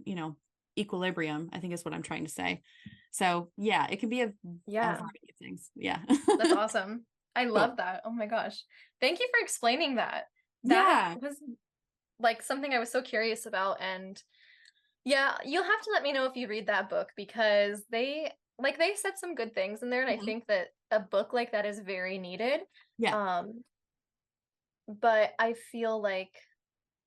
equilibrium, I think is what I'm trying to say. So yeah, it can be a Yeah. variety of things. Yeah. That's awesome. I Cool. love that. Oh my gosh. Thank you for explaining that. That Yeah. was like something I was so curious about. And yeah, you'll have to let me know if you read that book because they said some good things in there. And I Mhm. think that a book like that is very needed. Yeah. Um, but I feel like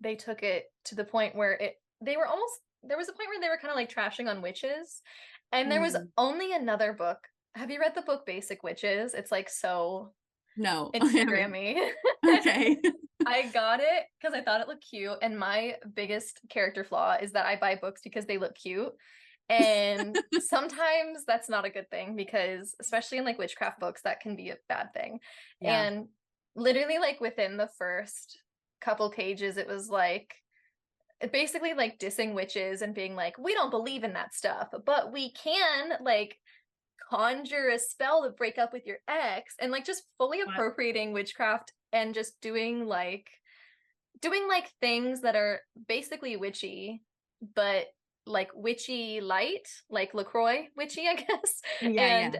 they took it to the point where they were almost there was a point where they were kind of like trashing on witches. And there was Mm. only another book. Have you read the book Basic Witches? It's like so No, I haven't. Instagrammy. Okay. I got it because I thought it looked cute. And my biggest character flaw is that I buy books because they look cute. And sometimes that's not a good thing because, especially in like witchcraft books, that can be a bad thing. Yeah. And literally, like within the first couple pages, it was like basically like dissing witches and being like, we don't believe in that stuff, but we can like conjure a spell to break up with your ex and like just fully What? appropriating witchcraft and just doing like things that are basically witchy but like witchy light, like LaCroix witchy, I guess. Yeah, yeah.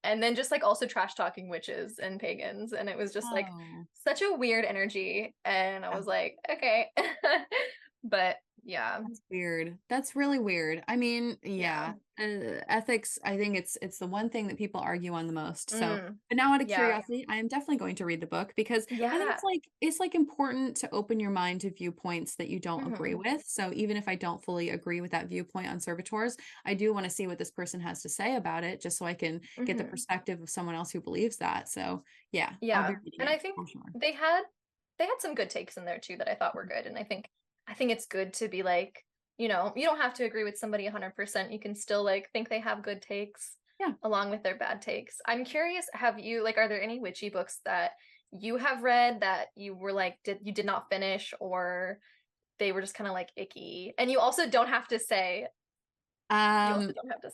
And then just like also trash talking witches and pagans, and it was just like Oh. such a weird energy, and I Yeah. was like, okay. But yeah. That's weird. That's really weird. I mean, Yeah. yeah, ethics, I think it's the one thing that people argue on the most. So, Mm, but now out of yeah. curiosity, I am definitely going to read the book because I think Yeah. it's like important to open your mind to viewpoints that you don't agree Hmm. with. So even if I don't fully agree with that viewpoint on servitors, I do want to see what this person has to say about it just so I can get the Hmm. perspective of someone else who believes that. So, yeah, I'll be Yeah. reading And it I think for sure. they had some good takes in there too that I thought were good. And I think it's good to be like, you don't have to agree with somebody 100%. You can still like think they have good takes Yeah. along with their bad takes. I'm curious, have you like are there any witchy books that you have read that you were like did not finish, or they were just kind of like icky? And you also Um, don't have to say.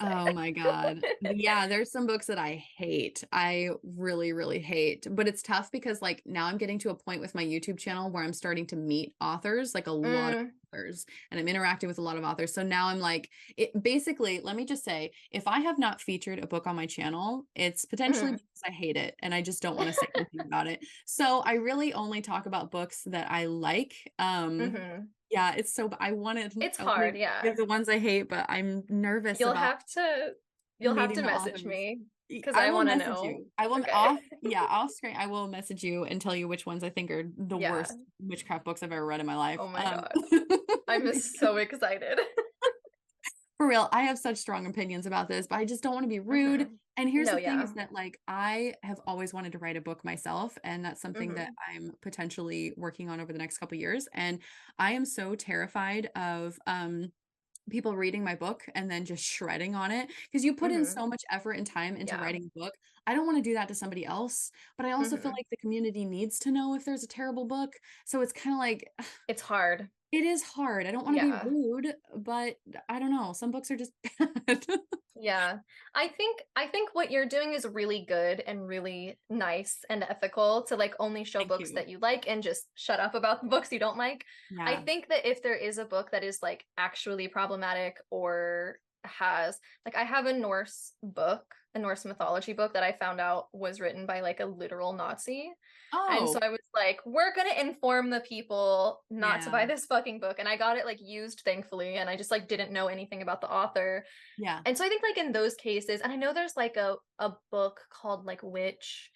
oh my God. Yeah, there's some books that I hate. I really, really hate. But it's tough because like now I'm getting to a point with my YouTube channel where I'm starting to meet authors, like a lot of Mm, authors, and I'm interacting with a lot of authors. So now I'm like, it basically, let me just say, if I have not featured a book on my channel, it's potentially mm. because I hate it and I just don't want to say anything about it. So I really only talk about books that I like. Hmm. Yeah, it's so I It's wanna hard, yeah. give the ones I hate, but I'm nervous You'll about have to you'll have meeting to the message authors. me because I I will want to message know. you. I will Okay. off screen, I will message you and tell you which ones I think are the Yeah. worst witchcraft books I've ever read in my life. Oh my God. I'm so excited. For real, I have such strong opinions about this, but I just don't want to be rude. Hmm. And here's No, the thing yeah. is that like I have always wanted to write a book myself, and that's something that Hmm. I'm potentially working on over the next couple years. And I am so terrified of people reading my book and then just shredding on it because you put in Hmm. so much effort and time into Yeah. writing a book. I don't want to do that to somebody else, but I also feel Hmm. like the community needs to know if there's a terrible book. So it's kind of like It's hard. it is hard. I don't want to be Yeah. rude, but I don't know. Some books are just bad. Yeah. I think what you're doing is really good and really nice and ethical to like only show Thank books you. that you like and just shut up about the books you don't like. I Yeah. think that if there is a book that is like actually problematic or has like I have a Norse book, a Norse mythology book that I found out was written by like a literal Nazi. And so Oh, I was like, we're gonna inform the people not to yeah. buy this fucking book. And I got it like used, thankfully, and I just like didn't know anything about the author. Yeah. And so I think like in those cases, and I know there's like a book called like Witch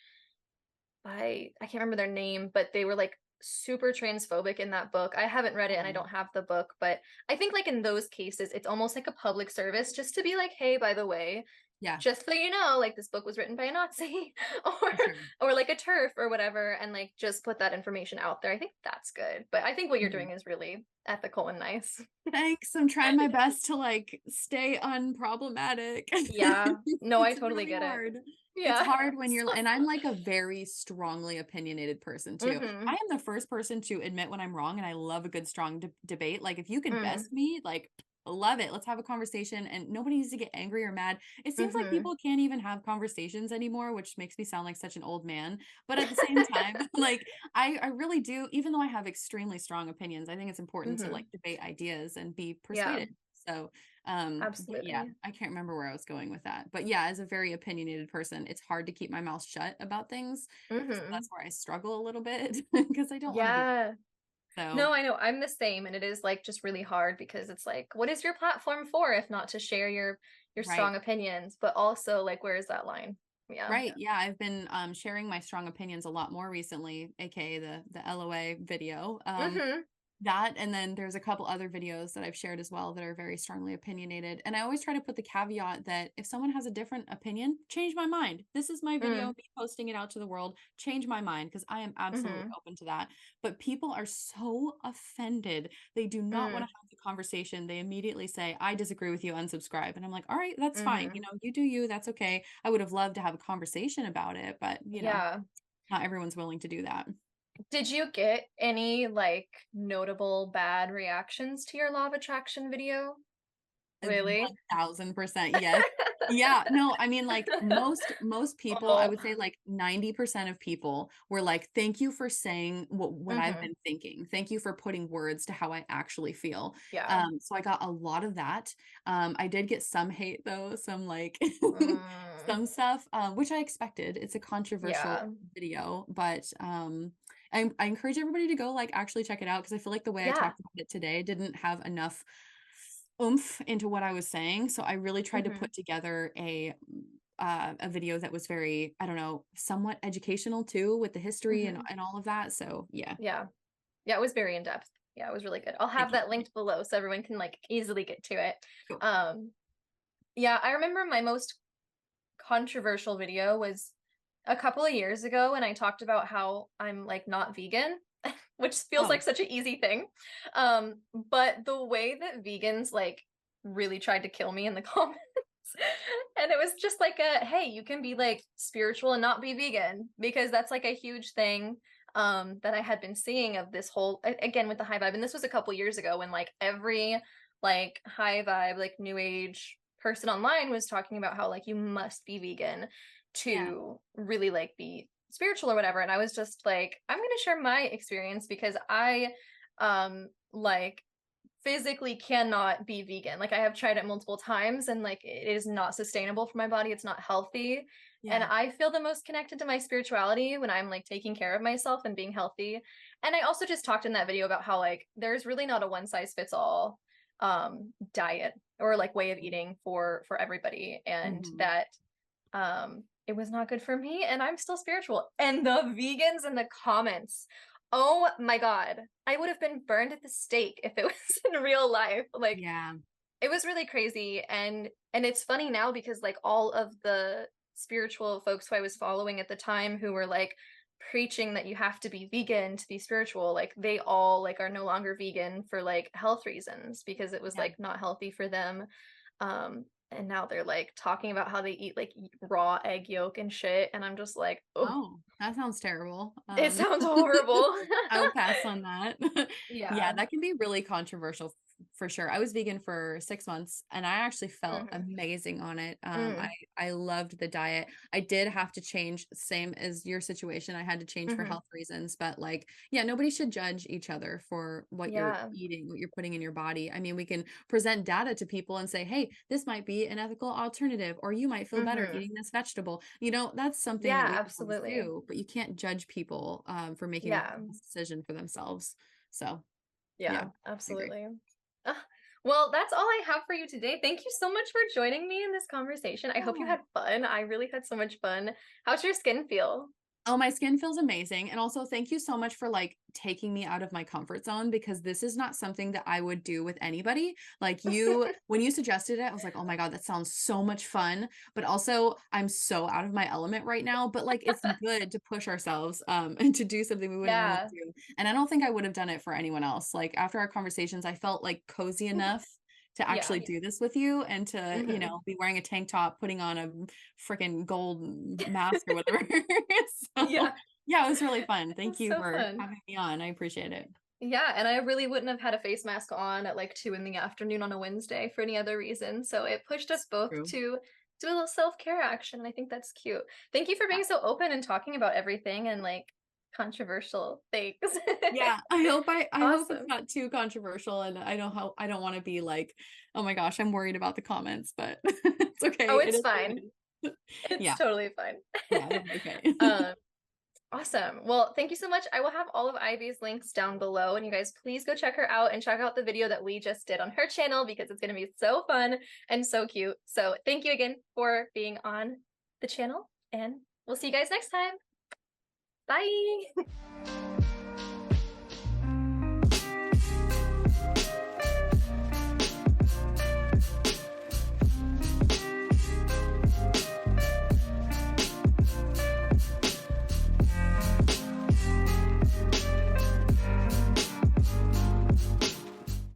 by I can't remember their name, but they were like super transphobic in that book. I haven't read it and I Oh, don't have the book, but I think like in those cases, it's almost like a public service just to be like, hey, by the way, yeah, just so you know, like this book was written by a Nazi or for sure. like a TERF or whatever, and like just put that information out there. I think that's good. But I think what you're Mhm. doing is really ethical and nice. Thanks. I'm trying my best to like stay unproblematic. Yeah. No, I It's totally really get it. hard. It's Yeah. hard when you're, and I'm like a very strongly opinionated person too. I Mm-hmm. am the first person to admit when I'm wrong, and I love a good strong debate. Like if you can Mm. best me, like love it. Let's have a conversation, and nobody needs to get angry or mad. It seems like Mm-hmm. people can't even have conversations anymore, which makes me sound like such an old man. But at the same time, like I really do, even though I have extremely strong opinions, I think it's important to Mm-hmm. like debate ideas and be Yeah, persuaded. So, but yeah, absolutely. I can't remember where I was going with that. But yeah, as a very opinionated person, it's hard to keep my mouth shut about things. So Mm-hmm. that's where I struggle a little bit because I don't want to be. Yeah. So, No, I know. I'm the same, and it is like just really hard because it's like, what is your platform for if not to share your right. strong opinions, but also like where is that line? Yeah. Right. Yeah, I've been sharing my strong opinions a lot more recently, aka the LOA video. Mm-hmm. That, and then there's a couple other videos that I've shared as well that are very strongly opinionated. And I always try to put the caveat that if someone has a different opinion, change my mind. This is my video, Mm. me posting it out to the world, change my mind because I am absolutely Mm-hmm. open to that. But people are so offended. They do not want to Mm. have the conversation. They immediately say, I disagree with you, unsubscribe. And I'm like, all right, that's fine. Mm-hmm. You do you, that's okay. I would have loved to have a conversation about it, but Yeah. not everyone's willing to do that. Did you get any like notable bad reactions to your law of attraction video? Really? 1000% yes. Yeah, no, I mean, like, most people, I Oh. would say, like, 90% of people were like, "Thank you for saying what I've Mm-hmm. been thinking. Thank you for putting words to how I actually feel." Yeah. So I got a lot of that. I did get some hate, though, some, like Mm. some stuff, which I expected. It's a controversial Yeah. video, but, I encourage everybody to go, like, actually check it out because I feel like the way I Yeah. talked about it today didn't have enough oomph into what I was saying. So I really tried to Mm-hmm. put together a video that was very, I don't know, somewhat educational too with the history Mm-hmm. and all of that. So yeah, Yeah. Yeah, it was very in depth. Yeah, it was really good. I'll have thank you. that linked below so everyone can like easily get to it. Cool. Um, yeah, I remember my most controversial video was a couple of years ago when I talked about how I'm like not vegan, which feels Oh, like such an easy thing. But the way that vegans like really tried to kill me in the comments, and it was just like a hey, you can be like spiritual and not be vegan because that's like a huge thing that I had been seeing of this whole again with the high vibe, and this was a couple years ago when like every like high vibe like new age person online was talking about how like you must be vegan yeah. to really like be spiritual or whatever, and I was just like I'm going to share my experience because I like physically cannot be vegan. Like I have tried it multiple times and like it is not sustainable for my body. It's not healthy. And Yeah. I feel the most connected to my spirituality when I'm like taking care of myself and being healthy. And I also just talked in that video about how like there's really not a one size fits all diet or like way of eating for everybody, and Hmm. that it was not good for me and I'm still spiritual. And the vegans in the comments, oh my god, I would have been burned at the stake if it was in real life. Like Yeah. it was really crazy, and it's funny now because like all of the spiritual folks who I was following at the time who were like preaching that you have to be vegan to be spiritual, like they all like are no longer vegan for like health reasons because it was Yeah. like not healthy for them. And now they're like talking about how they eat like raw egg yolk and shit, and I'm just like, oh, Oh, that sounds terrible. it sounds horrible. I would pass on that. Yeah, Yeah. that can be really controversial for sure. I was vegan for 6 months and I actually felt Mm-hmm. amazing on it. Mm. I loved the diet. I did have to change, same as your situation. I had to change for Mm-hmm. health reasons, but like, yeah, nobody should judge each other for what you're Yeah. eating, what you're putting in your body. I mean, we can present data to people and say, hey, this might be an ethical alternative, or you might feel better Mm-hmm. eating this vegetable. You know, that's something that Yeah, we can always absolutely. do, but you can't judge people for making a Yeah. decision for themselves. So, yeah, Yeah, I agree. absolutely. Ah, well, that's all I have for you today. Thank you so much for joining me in this conversation. I hope you Yeah. had fun. I really had so much fun. How's your skin feel? Oh, my skin feels amazing. And also, thank you so much for like taking me out of my comfort zone because this is not something that I would do with anybody. Like you, when you suggested it, I was like, oh my God, that sounds so much fun. But also, I'm so out of my element right now. But like, it's good to push ourselves and to do something we wouldn't normally Yeah. do. And I don't think I would have done it for anyone else. Like after our conversations, I felt like cozy enough to actually Yeah. do this with you and to, Hmm. be wearing a tank top, putting on a freaking gold mask or whatever. So Yeah. yeah, it was really fun. Thank It's you so for fun. having me on. I appreciate it. Yeah, and I really wouldn't have had a face mask on at like 2 in the afternoon on a Wednesday for any other reason. So it pushed us both True. to do a little self-care action, and I think that's cute. Thank you for Yeah. being so open and talking about everything and like controversial things. Yeah, I hope it's Awesome. not too controversial and I don't want to be like, oh my gosh, I'm worried about the comments, but it's Oh, okay. It it's is what fine. it is. It's Yeah, totally fine. yeah, it'll be okay. Um, awesome. Well, thank you so much. I will have all of Ivy's links down below, and you guys please go check her out and check out the video that we just did on her channel because it's going to be so fun and so cute. So thank you again for being on the channel, and we'll see you guys next time. Bye.